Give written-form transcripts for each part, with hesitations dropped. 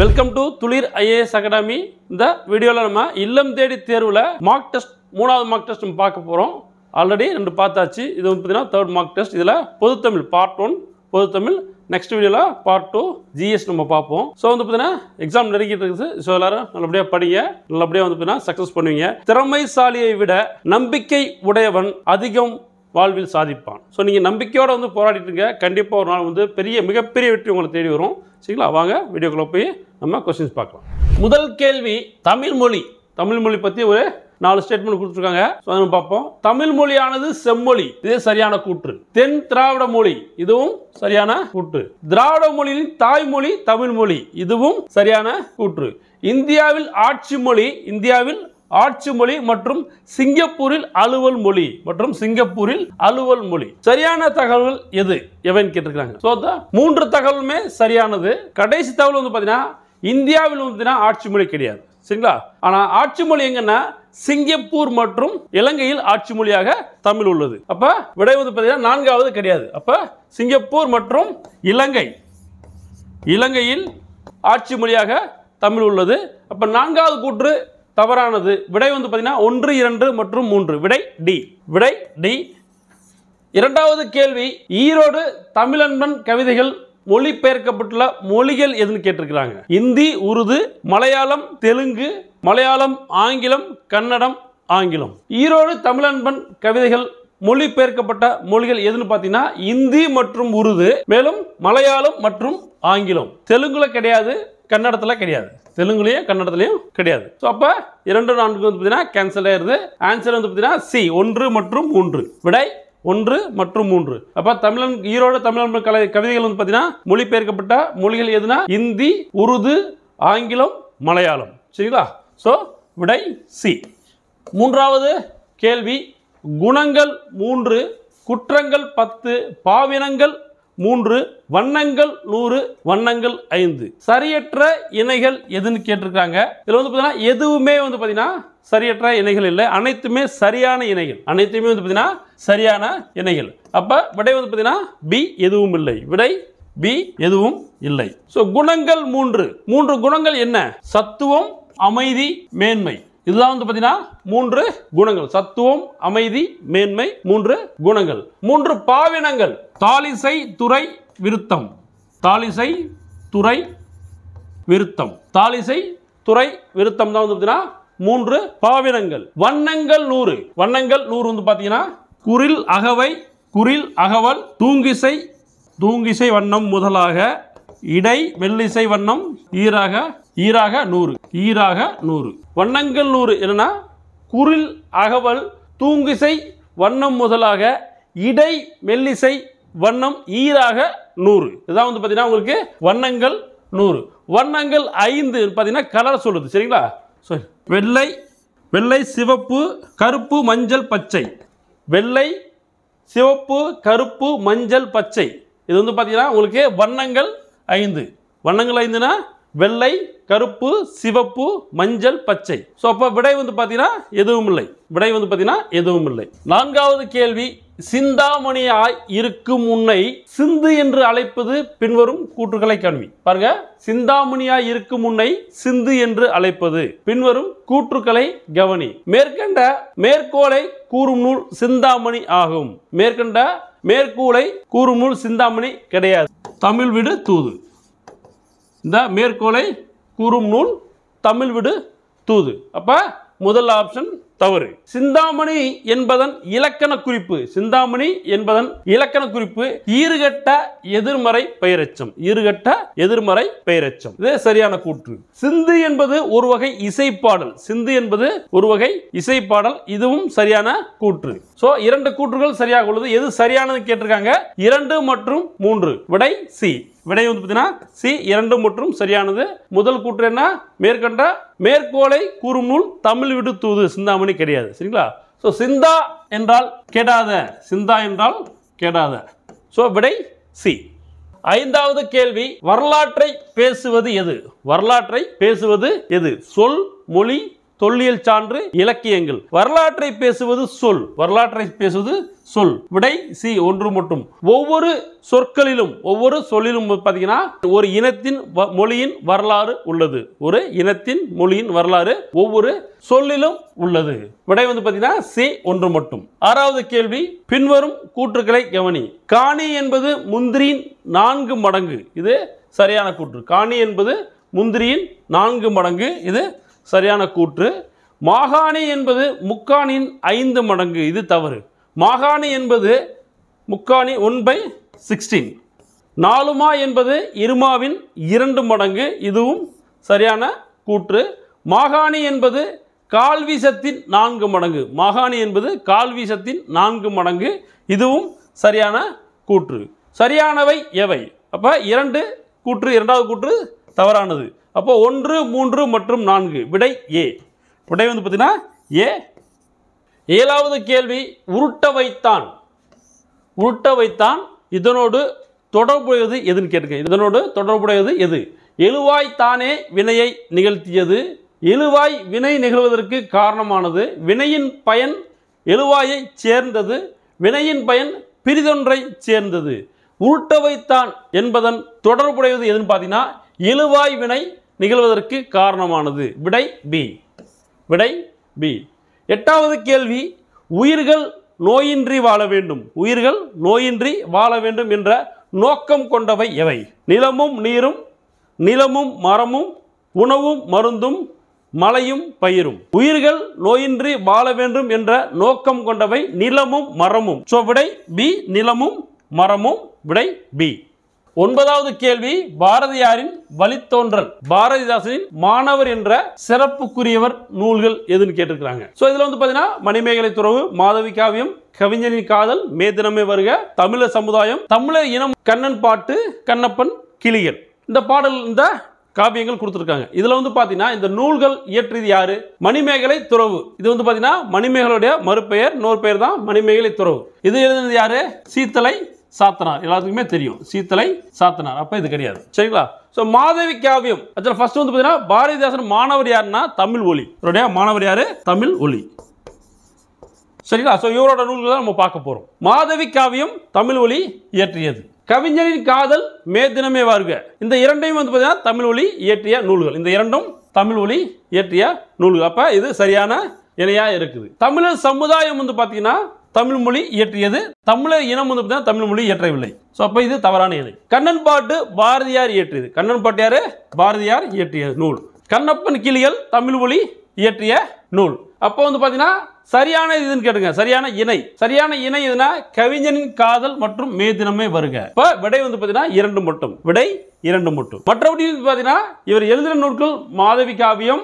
Welcome to துளிர் IAS academy. இந்த வீடியோவில் நம்ம இல்லம் தேடி தேர்வில் மார்க் டெஸ்ட் மூணாவது மார்க் டெஸ்ட் நம்ம பார்க்க போகிறோம். ஆல்ரெடி 2 பார்த்தாச்சு. இது வந்து பார்த்தீங்கன்னா தேர்ட் மார்க் டெஸ்ட். இதில் பொதுத்தமிழ் பார்ட் 1 பொதுத்தமிழ், நெக்ஸ்ட் வீடியோவில் பார்ட் 2 ஜிஎஸ் நம்ம பார்ப்போம். ஸோ வந்து பார்த்தீங்கன்னா எக்ஸாம் நெருங்கிட்டு இருக்குது. ஸோ எல்லாரும் நல்லபடியாக படிங்க, நல்லபடியாக வந்து பார்த்தீங்கன்னா சக்ஸஸ் பண்ணுவீங்க. திறமைசாலியை விட நம்பிக்கை உடையவன் அதிகம் வாழ்வில் சாதிப்பான். ஸோ நீங்கள் நம்பிக்கையோடு வந்து போராடிட்டுங்க, கண்டிப்பாக ஒரு நாள் வந்து மிகப்பெரிய வெற்றி உங்களை தேடி வரும். சரிங்களா? வாங்க வீடியோக்குள்ளே போய் நம்ம கொஸ்டின்ஸ் பார்க்கலாம். முதல் கேள்வி, தமிழ் மொழி பற்றி ஒரு 4 ஸ்டேட்மெண்ட் கொடுத்துருக்காங்க. ஸோ அதை பார்ப்போம். தமிழ் மொழியானது செம்மொழி, இது சரியான கூற்று. தென் திராவிட மொழி, இதுவும் சரியான கூற்று. திராவிட மொழியின் தாய்மொழி தமிழ் மொழி, இதுவும் சரியான கூற்று. இந்தியாவில் ஆட்சி மொழி மற்றும் சிங்கப்பூரில் அலுவல் மொழி சரியான தகவல்கள் எவைன்னு கேட்டிருக்காங்க. ஸோ 3 தகவலுமே சரியானது. கடைசி தகவல் வந்து பார்த்தீங்கன்னா இந்தியாவில் வந்து ஆட்சி மொழி கிடையாது. சரிங்களா? ஆனால் ஆட்சி மொழி எங்கன்னா சிங்கப்பூர் மற்றும் இலங்கையில் ஆட்சி மொழியாக தமிழ் உள்ளது. அப்ப விடை வந்து பார்த்தீங்கன்னா 4வது கிடையாது. அப்ப சிங்கப்பூர் மற்றும் இலங்கையில் ஆட்சி மொழியாக தமிழ் உள்ளது. அப்ப 4வது கூற்று தவறானது. விடை வந்து பார்த்தீங்கன்னா 1, 2 மற்றும் 3. விடை டி. இரண்டாவது கேள்வி, ஈரோடு தமிழன்பன் கவிதைகள் மொழிபெயர்க்கப்பட்டுள்ள மொழிகள் எதுன்னு கேட்டிருக்கிறாங்க. இந்தி, உருது, மலையாளம், தெலுங்கு, மலையாளம், ஆங்கிலம், கன்னடம், ஆங்கிலம். ஈரோடு தமிழன்பன் கவிதைகள் மொழிபெயர்க்கப்பட்ட மொழிகள் எதுன்னு பார்த்தீங்கன்னா இந்தி மற்றும் உருது, மேலும் மலையாளம் மற்றும் ஆங்கிலம். தெலுங்குல கிடையாது, கன்னடத்தில் கிடையாது. தெலுங்குலையும் கன்னடத்திலையும் கிடையாது. ஸோ அப்போ 2, 4 வந்து பார்த்தீங்கன்னா கேன்சல் ஆயிருது. ஆன்சர் வந்து பார்த்தீங்கன்னா சி, 1 மற்றும் 3. விடை 1 மற்றும் 3. அப்போ ஈரோடு தமிழன் கவிதைகள் வந்து பார்த்தீங்கன்னா மொழிபெயர்க்கப்பட்ட மொழிகள் எதுனா இந்தி, உருது, ஆங்கிலம், மலையாளம். சரிங்களா? ஸோ விடை சி. 3வது கேள்வி, குணங்கள் 3, குற்றங்கள் 10, பாவினங்கள் 3, வண்ணங்கள் 100, வண்ணங்கள் 5. சரியற்ற இணைகள் எதுன்னு கேட்டிருக்காங்க. இதுல வந்து பார்த்தீங்கன்னா எதுவுமே வந்து பார்த்தீங்கன்னா சரியற்ற இணைகள் இல்லை, அனைத்துமே சரியான இணைகள். அப்ப விடை வந்து பார்த்தீங்கன்னா பி, எதுவும் இல்லை. விடை பி, எதுவும் இல்லை. ஸோ குணங்கள் 3 குணங்கள் என்ன? சத்துவம், அமைதி, மேன்மை. இதுதான் வந்து பார்த்தீங்கன்னா 3 குணங்கள். சத்துவம், அமைதி, மேன்மை, 3 குணங்கள். 3 பாவினங்கள், தாலிசை, துறை, விருத்தம். தாலிசை, துறை, விருத்தம் தான் வந்து பார்த்தீங்கன்னா 3 பாவினங்கள். வண்ணங்கள் 100 வந்து பார்த்தீங்கன்னா குரில், அகவல், தூங்கிசை வண்ணம் முதலாக, இடை, மெல்லிசை வண்ணம், ஈராக 100. வண்ணங்கள் 100 என்னன்னா குரில், அகவல், தூங்கிசை வண்ணம் முதலாக, இடை, மெல்லிசை வண்ணம், ஈராக 100. இதுதான் வந்து பார்த்தீங்கன்னா உங்களுக்கு வண்ணங்கள் 100. வண்ணங்கள் 5 பார்த்தீங்கன்னா கலர் சொல்லுது. சரிங்களா? வெள்ளை, சிவப்பு, கருப்பு, மஞ்சள், பச்சை. வெள்ளை, சிவப்பு, கருப்பு, மஞ்சள், பச்சை. இது வந்து பார்த்தீங்கன்னா உங்களுக்கு வண்ணங்கள் 5. வண்ணங்கள் 5னா வெள்ளை, கருப்பு, சிவப்பு, மஞ்சள், பச்சை. ஸோ அப்போ விடை வந்து பார்த்தீங்கன்னா எதுவும் இல்லை. 4வது கேள்வி, சிந்தாமணியாய் இருக்கும் உன்னை சிந்து என்று அழைப்பது பின்வரும் கூற்றுகளை காண்பி. பாருங்க, சிந்தாமணியாய் இருக்கும் உன்னை சிந்து என்று அழைப்பது பின்வரும் கூற்றுக்களை கவனி. மேற்கோளை கூறும் நூல் சிந்தாமணி ஆகும். மேற்கோளை கூறும் நூல் சிந்தாமணி கிடையாது. தமிழ் விடு தூது. இந்த மேற்கோளை கூறும் நூல் தமிழ் விடு தூது. அப்ப முதல் ஆப்ஷன் தவறு. சிந்தாமணி என்பதன் இலக்கண குறிப்பு ஈறுகட்ட எதிர்மறை பெயரெச்சம். இது சரியான கூற்று. சிந்து என்பது ஒரு வகை இசைப்பாடல். இதுவும் சரியான கூற்று. சோ 2 கூற்றுகள் சரியாக உள்ளது. எது சரியானது கேட்டிருக்காங்க. 2 மற்றும் 3. விடை சி. விடை வந்து பார்த்தீங்கன்னா சி, 2 மற்றும் சரியானது. முதல் கூற்று என்ன? மேற்கோளை கூறும் நூல் தமிழ் விடு தூது, சிந்தாமணி கிடையாது. சரிங்களா? ஸோ சிந்தா என்றால் கெடாத. ஸோ விடை சி. 5வது கேள்வி, வரலாற்றை பேசுவது எது? சொல், மொழி, தொல்லியல் சான்று, இலக்கியங்கள். வரலாற்றை பேசுவது சொல். வரலாற்றை பேசுவது சொல். விடை சி, ஒன்று மட்டும். ஒவ்வொரு சொற்களிலும் ஒவ்வொரு சொல்லிலும் பார்த்தீங்கன்னா ஒரு இனத்தின் மொழியின் வரலாறு உள்ளது. ஒரு இனத்தின் மொழியின் வரலாறு ஒவ்வொரு சொல்லிலும் உள்ளது. விடை பார்த்தீங்கன்னா சி, ஒன்று மட்டும். ஆறாவது கேள்வி, பின்வரும் கூற்றுக்களை கவனி. காணி என்பது முந்திரியின் 4 மடங்கு. இது சரியான கூற்று. காணி என்பது முந்திரியின் 4 மடங்கு. இது சரியான கூற்று. மாகாணி என்பது முக்காணியின் 5 மடங்கு. இது தவறு. மாகாணி என்பது முக்காணி 1/16. நாலுமா என்பது இருமாவின் 2 மடங்கு. இதுவும் சரியான கூற்று. மாகாணி என்பது கால்வீசத்தின் 4 மடங்கு. மாகாணி என்பது கால்வீசத்தின் 4 மடங்கு. இதுவும் சரியான கூற்று. சரியானவை எவை? அப்போ 2 கூற்று, இரண்டாவது கூற்று தவறானது. அப்போ 1, 3 மற்றும் 4. விடை ஏ. விடை பார்த்தீங்கன்னா ஏ. ஏழாவது கேள்வி, உருட்ட வைத்தான். உருட்ட வைத்தான் இதனோடு தொடர்புடையது எதுன்னு கேட்டுக்க. இதனோடு தொடர்புடையது எது? எழுவாய் தானே வினையை நிகழ்த்தியது. எழுவாய் வினை நிகழ்வதற்கு காரணமானது. வினையின் பயன் எழுவாயை சேர்ந்தது. வினையின் பயன் பிரிதொன்றை சேர்ந்தது. உருட்ட வைத்தான் என்பதன் தொடர்புடையது எதுன்னு பார்த்தீங்கன்னா எழுவாய் வினை நிகழ்வதற்கு காரணமானது. விடை பி. விடை பி. எட்டாவது கேள்வி, உயிர்கள் நோயின்றி வாழ வேண்டும். உயிர்கள் நோயின்றி வாழ வேண்டும் என்ற நோக்கம் கொண்டவை எவை? நிலமும் நீரும், நிலமும் மரமும், உணவும் மருந்தும், மலையும் பயிரும். உயிர்கள் நோயின்றி வாழ வேண்டும் என்ற நோக்கம் கொண்டவை நிலமும் மரமும். ஸோ விடை பி, நிலமும் மரமும். விடை பி. ஒன்பதாவது கேள்வி, பாரதியாரின் வழித்தோன்றல் பாரதிதாசனின் மாணவர் என்ற சிறப்புக்குரியவர் நூல்கள் எதுன்னு கேட்டிருக்கிறாங்க. ஸோ இதில் பார்த்தீங்கன்னா மணிமேகலை துறவு, மாதவி காவியம், கவிஞனின் காதல், மேதினமே வருக, தமிழர் சமுதாயம், தமிழர் இனம், கண்ணன் பாட்டு, கண்ணப்பன் கிளிகள். இந்த பாடல் இந்த காவியங்கள் கொடுத்துருக்காங்க. இதில் பார்த்தீங்கன்னா இந்த நூல்கள் இயற்றியது யாரு? மணிமேகலை துறவு. இது பார்த்தீங்கன்னா மணிமேகலையுடைய மறுபெயர், இன்னொரு பெயர் தான் மணிமேகலை துறவு. இது எழுதினது யாரு? சீத்தலை சாத்தனார். எல்லாத்துக்குமே தெரியும் சீத்தலை சாத்தனார். அப்ப இது கிடையாது. சரிங்களா? ஸோ மாதவி காவியம் ஃபர்ஸ்ட் பார்த்தீங்கன்னா பாரதிதாசன் மாணவர் யாருன்னா தமிழ் ஒலி. இவருடைய மாணவர் யாரு? தமிழ் ஒலி. சரிங்களா? ஸோ இவரோட நூல்களை நம்ம பார்க்க போறோம். மாதவி காவியம் தமிழ் ஒலி இயற்றியது. கவிஞரின் காதல், மேதினமே வருக, இந்த இரண்டையும் பார்த்தீங்கன்னா தமிழ் ஒலி இயற்றிய நூல்கள். இந்த இரண்டும் தமிழ் ஒலி இயற்றிய நூல்கள். அப்ப இது சரியான இணையா இருக்குது. தமிழர் சமுதாயம் பார்த்தீங்கன்னா தமிழ் மொழி இயற்றியது. தமிழர் இனம் தமிழ் மொழி இயற்றவில்லை. ஸோ அப்போ இது தவறான இணை. கண்ணன் பாட்டு பாரதியார் இயற்றியது. கண்ணன் பாட்டு யாரு? பாரதியார் இயற்றிய நூல். கண்ணப்பன் கிளிகள் தமிழ் மொழி இயற்றிய நூல். அப்போ பார்த்தீங்கன்னா சரியான இதுன்னு கேட்டுங்க. சரியான இணை. சரியான இணை எதுனா கவிஞனின் காதல் மற்றும் மேதினமே வருக. இப்போ விடை பார்த்தீங்கன்னா 2 மட்டும். விடை 2 மட்டும். மற்றபடி பார்த்தீங்கன்னா இவர் எழுதின நூல்கள் மாதவி காவியம்,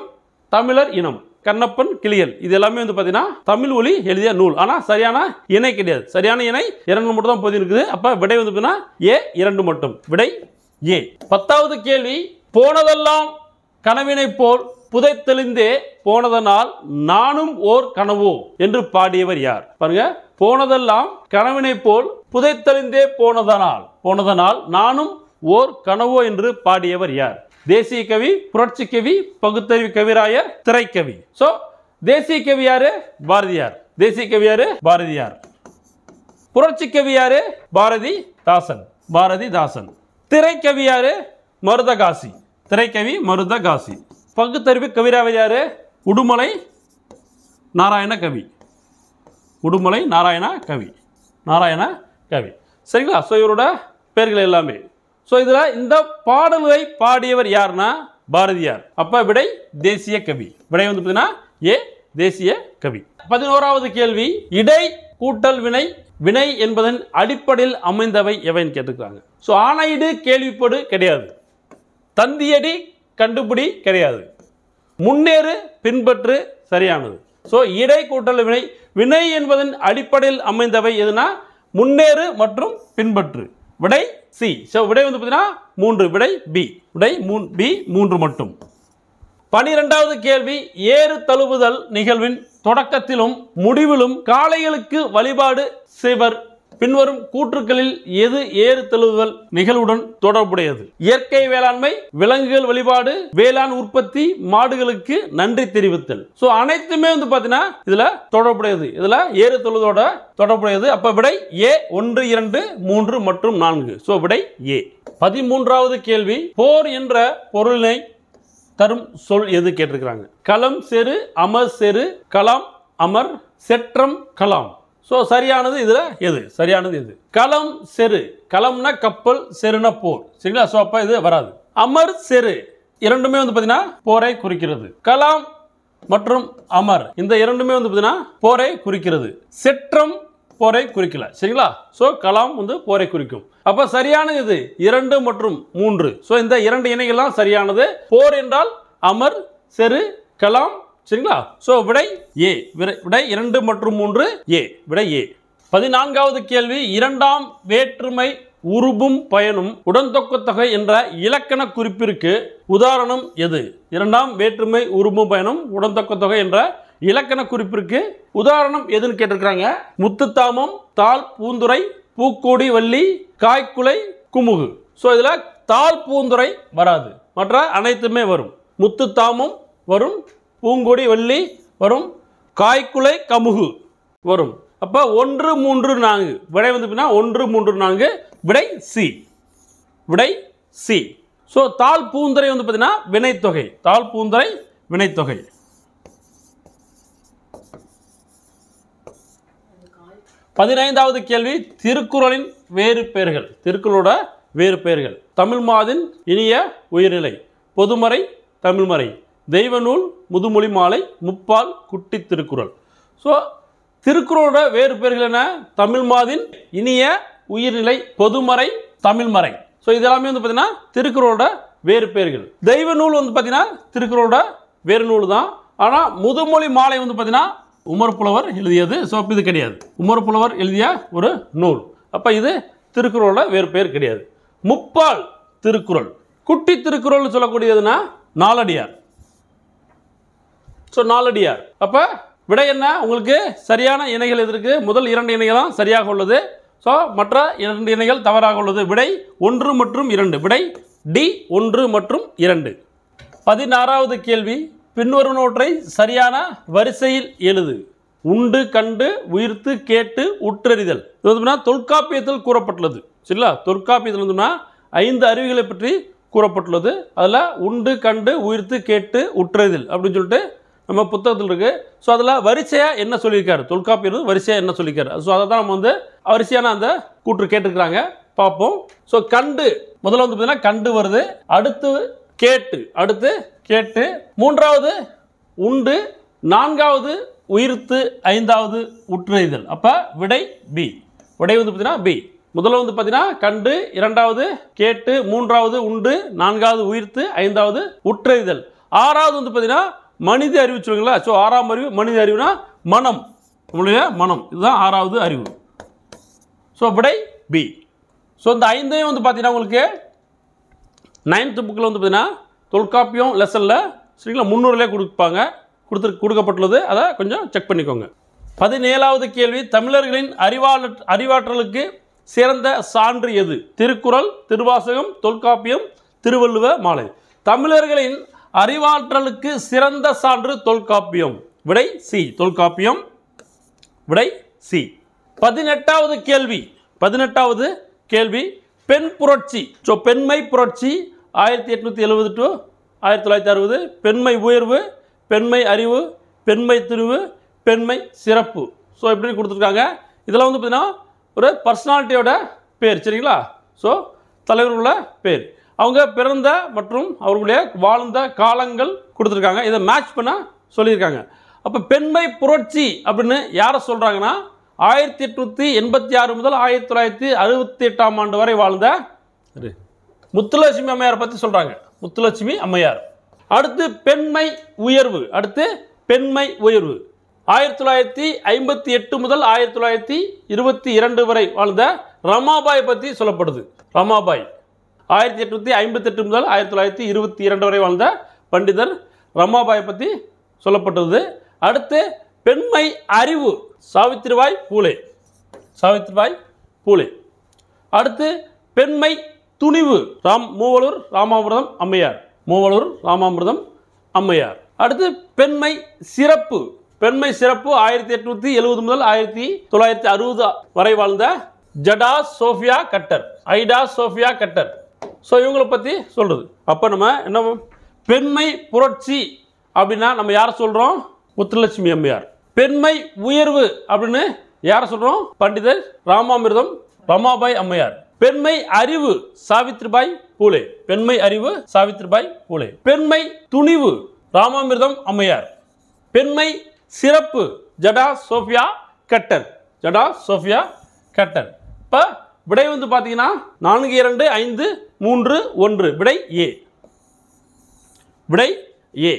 தமிழர் இனம், கண்ணப்பன் கிளிகள், இது எல்லாமே பார்த்தீங்கன்னா தமிழ் ஒலி எழுதிய நூல். ஆனா சரியான இணை கிடையாது. சரியான இணை 2 மட்டும் தான் போதி இருக்குது. அப்ப விடை பார்த்தீங்கன்னா ஏ, 2 மட்டும். விடை ஏ. 10வது கேள்வி, போனதெல்லாம் கனவினை போல் புதைத்தெளிந்தே போனதனால் நானும் ஓர் கனவோ என்று பாடியவர் யார்? பாருங்க, போனதெல்லாம் கனவினை போல் புதைத்தெளிந்தே போனதனால் நானும் ஓர் கனவோ என்று பாடியவர் யார்? தேசிய கவி, புரட்சி கவி, பகுத்தறிவு கவிராயர், திரைக்கவி. சோ தேசிய கவி யாரு? பாரதியார். தேசிய கவி யாரு? பாரதியார். புரட்சி கவி யாரு? பாரதிதாசன். பாரதிதாசன். திரைக்கவி யாரு? மருதகாசி. திரைக்கவி மருதகாசி. பகுத்தறிவு கவிராயர் யாரு? உடுமலை நாராயண கவி. உடுமலை நாராயண கவி. நாராயண கவி. சரிங்களா? ஸோ இவரோட பேர்கள் எல்லாமே. ஸோ இதில் இந்த பாடல்களை பாடியவர் யாருன்னா பாரதியார். அப்போ விடை தேசிய கவி. விடை பார்த்தீங்கன்னா ஏ, தேசிய கவி. 11வது கேள்வி, இடை கூட்டல் வினை, வினை என்பதன் அடிப்படையில் அமைந்தவை எவைன்னு கேட்டுக்கிறாங்க. ஸோ ஆணையிடு கேள்விப்படு கிடையாது. தந்தியடி கண்டுபிடி கிடையாது. முன்னேறு பின்பற்று சரியானது. ஸோ இடை கூட்டல் வினை, வினை என்பதன் அடிப்படையில் அமைந்தவை எதுனா முன்னேறு மற்றும் பின்பற்று. விடை சி. ஸோ விடை பார்த்தீங்கன்னா 3. விடை பி. விடை பி, 3 மட்டும். 12வது கேள்வி, ஏறு தழுவுதல் நிகழ்வின் தொடக்கத்திலும் முடிவிலும் காளைகளுக்கு வழிபாடு செய்வர் பின்வரும் கூற்றுக்களில் எது ஏறு தழுவுதல் நிகழ்வுடன் தொடர்புடையது? இயற்கை வேளாண்மை, விலங்குகள் வழிபாடு, வேளாண் உற்பத்தி, மாடுகளுக்கு நன்றி தெரிவித்தல். சோ அனைத்துமே வந்து பாத்தீங்கன்னா இதுல தொடர்புடையது. இதுல ஏறு தழுவுதலோட தொடர்புடையது. அப்ப விடை ஏ 1, 2, 3 மற்றும் 4. சோ விடை ஏ. 13வது கேள்வி, போர் என்ற பொருளினை தரும் சொல் எது கேட்டிருக்கிறாங்க. களம் செரு, அமர் செரு, களம் அமர், செற்றம் கலாம். சோ சரியானது இதுல எது? சரியானது எது? களம் செரு. களம்னா கப்பல், செருனா போர். சரிங்களா? சோ அப்ப இது வராது. அமர் செரு இரண்டுமே வந்து பாத்தீங்கன்னா போரை குறிக்கிறது. கலாம் மற்றும் அமர் இந்த இரண்டுமே வந்து பாத்தீங்கன்னா போரை குறிக்கிறது. செற்றம் போரை குறிக்கல. சரிங்களா? சோ கலாம் வந்து போரை குறிக்கும். அப்ப சரியானது இது 2 மற்றும் 3. சோ இந்த இரண்டு இணைகள்லாம் சரியானது. போர் என்றால் அமர், செரு, கலாம். சரிங்களா? சோ விடை ஏ. விடை 2 மற்றும் 3 ஏ. விடை ஏ. 14வது கேள்வி, இரண்டாம் வேற்றுமை உருபும் பயனும் உடன்தொக்க தொகை என்ற இலக்கண குறிப்பிற்கு உதாரணம் எது? இரண்டாம் வேற்றுமை உருபும் பயனும் உடன்தொக்க தொகை என்ற இலக்கண குறிப்பிற்கு உதாரணம் எதுன்னு கேட்டிருக்காங்க. முத்துத்தாமம், தாள் பூந்துரை, பூக்கோடி வள்ளி, காய்க்குலை, குமுகு. சோ இதுல தாள் பூந்துரை வராது, மற்ற அனைத்துமே வரும். முத்துத்தாமம் வரும், பூங்கொடி வள்ளி வரும், காய்க்குலை கமுகு வரும். அப்ப 1, 3, 4 விடை வந்து 1, 3, 4 விடை சி. விடை சி. சோ தாள் பூந்துரை வந்து பாத்தீங்கன்னா வினைத்தொகை. தாள் பூந்துரை வினைத்தொகை. 15வது கேள்வி, திருக்குறளின் வேறு பெயர்கள். திருக்குறளோட வேறு பெயர்கள். தமிழ்மாதின் இனிய உயிர்நிலை, பொதுமறை, தமிழ்மறை, தெய்வநூல், முதுமொழி மாலை, முப்பால், குட்டி திருக்குறள். ஸோ திருக்குறளோட வேறு பெயர்கள் என்ன? தமிழ்மாதின் இனிய உயிர்நிலை, பொதுமறை, தமிழ்மறை. ஸோ இதெல்லாமே வந்து பார்த்தீங்கன்னா திருக்குறளோட வேறு பெயர்கள். தெய்வநூல் வந்து பார்த்தீங்கன்னா திருக்குறளோட வேறு நூல் தான். ஆனால் முதுமொழி மாலை வந்து பார்த்தீங்கன்னா உமர் புலவர் எழுதியது. ஸோ இது கிடையாது. உமர் புலவர் எழுதிய ஒரு நூல். அப்போ இது திருக்குறளோட வேறு பெயர் கிடையாது. முப்பால் திருக்குறள். குட்டி திருக்குறள் சொல்லக்கூடியதுன்னா நாலடியார். ஸோ நாலடியார். அப்போ விடை என்ன? உங்களுக்கு சரியான இணைகள் எது இருக்கு? முதல் 2 இணைகளும் சரியாக உள்ளது. ஸோ மற்ற 2 இணைகள் தவறாக உள்ளது. விடை 1 மற்றும் 2. விடை டி 1 மற்றும் 2. 16வது கேள்வி, பின்வருவனவற்றை சரியான வரிசையில் எழுது. உண்டு, கண்டு, உயிர்த்து, கேட்டு, உற்றறிதல். இது வந்து தொல்காப்பியத்தில் கூறப்பட்டுள்ளது. சரிங்களா? தொல்காப்பியத்தில் வந்து 5 அறிவுகளை பற்றி கூறப்பட்டுள்ளது. அதில் உண்டு, கண்டு, உயிர்த்து, கேட்டு, உற்றறிதல் அப்படின்னு சொல்லிட்டு நம்ம புத்தகத்தில் இருக்கு. ஸோ அதில் வரிசையாக என்ன சொல்லியிருக்காரு? தொல்காப்பியர் வரிசையாக என்ன சொல்லியிருக்காரு? ஸோ அதை தான் நம்ம வந்து வரிசையான அந்த கூற்று கேட்டிருக்கிறாங்க. பார்ப்போம். ஸோ கண்டு முதல்ல வந்து பார்த்தீங்கன்னா கண்டு வருது. அடுத்து கேட்டு, அடுத்து கேட்டு, 3வது உண்டு, 4வது உயிர்த்து, 5வது உற்றறிதல். அப்ப விடை பி. விடை வந்து பார்த்தீங்கன்னா பி. முதல்ல வந்து பார்த்தீங்கன்னா கண்டு, 2வது கேட்டு, 3வது உண்டு, 4வது உயிர்த்து, 5வது உற்றறிதல். 6வது வந்து பார்த்தீங்கன்னா மனித அறிவு சொல்லுங்களா? ஸோ 6ஆம் அறிவு மனித அறிவுனா மனம். நம்மளுடைய மனம். இதுதான் 6வது அறிவு. ஸோ விடை பி. ஸோ இந்த 5ஐயும் வந்து பார்த்தீங்கன்னா உங்களுக்கு 9th புக்கில் வந்து பார்த்தீங்கன்னா தொல்காப்பியம் லெசனில் சரிங்களா முன்னுரையிலே கொடுக்கப்பட்டுள்ளது. அதை கொஞ்சம் செக் பண்ணிக்கோங்க. 17வது கேள்வி, தமிழர்களின் அறிவாற்றலுக்கு சிறந்த சான்று எது? திருக்குறள், திருவாசகம், தொல்காப்பியம், திருவள்ளுவ மாலை. தமிழர்களின் அறிவாற்றலுக்கு சிறந்த சான்று தொல்காப்பியம். விடை சி. தொல்காப்பியம். விடை சி. 18வது கேள்வி. 18வது கேள்வி, பெண் புரட்சி. ஸோ பெண்மை புரட்சி 1870 to 1960. பெண்மை உயர்வு, பெண்மை அறிவு, பெண்மை துணிவு, பெண்மை சிறப்பு. ஸோ எப்படி கொடுத்துருக்காங்க. இதெல்லாம் வந்து பார்த்தீங்கன்னா ஒரு பர்சனாலிட்டியோட பேர். சரிங்களா? ஸோ தலைவர்களோட பேர், அவங்க பிறந்த மற்றும் அவர்களுடைய வாழ்ந்த காலங்கள் கொடுத்துருக்காங்க. இதை மேட்ச் பண்ண சொல்லியிருக்காங்க. அப்போ பெண்மை புரட்சி அப்படின்னு யாரை சொல்கிறாங்கன்னா 1886 முதல் 1968ஆம் ஆண்டு வரை வாழ்ந்த முத்துலட்சுமி அம்மையார் பற்றி சொல்கிறாங்க. முத்துலட்சுமி அம்மையார். அடுத்து பெண்மை உயர்வு. அடுத்து பெண்மை உயர்வு 1958 முதல் 1922 வரை வாழ்ந்த ரமாபாய் பற்றி சொல்லப்படுது. ரமாபாய் 1858 முதல் 1922 வரை வாழ்ந்த பண்டிதர் ரமாபாய் பற்றி சொல்லப்பட்டது. அடுத்து பெண்மை அறிவு சாவித்திரிபாய் பூலே. சாவித்திரிபாய் பூலே. அடுத்து பெண்மை துணிவு மூவலூர் ராமாமிர்தம் அம்மையார். மூவலூர் ராமாமிர்தம் அம்மையார். அடுத்து பெண்மை சிறப்பு. பெண்மை சிறப்பு 1870 முதல் 1960 வரை வாழ்ந்த ஜடா சோஃபியா கட்டர், ஐடா சோஃபியா கட்டர். ஸோ இவங்களை பற்றி சொல்றது. அப்போ நம்ம என்ன பெண்மை புரட்சி அப்படின்னா நம்ம யாரை சொல்றோம்? முத்துலட்சுமி அம்மையார். பெண்மை உயர்வு அப்படின்னு யாரை சொல்றோம்? பண்டிதர் ராமாமிர்தம் ரமாபாய் அம்மையார். பெண்மை அறிவு சாவித்ரிபாய் பூலே. பெண்மை அறிவு சாவித்ரிபாய் பூலே. பெண்மை துணிவு ராமாமிர்தம் அம்மையார். பெண்மை சிறப்பு Jada Sophia Cutter. Jada Sophia Cutter. இப்போ விடை வந்து பார்த்தீங்கன்னா 4 2 5 3 1. விடை ஏ. விடை ஏ.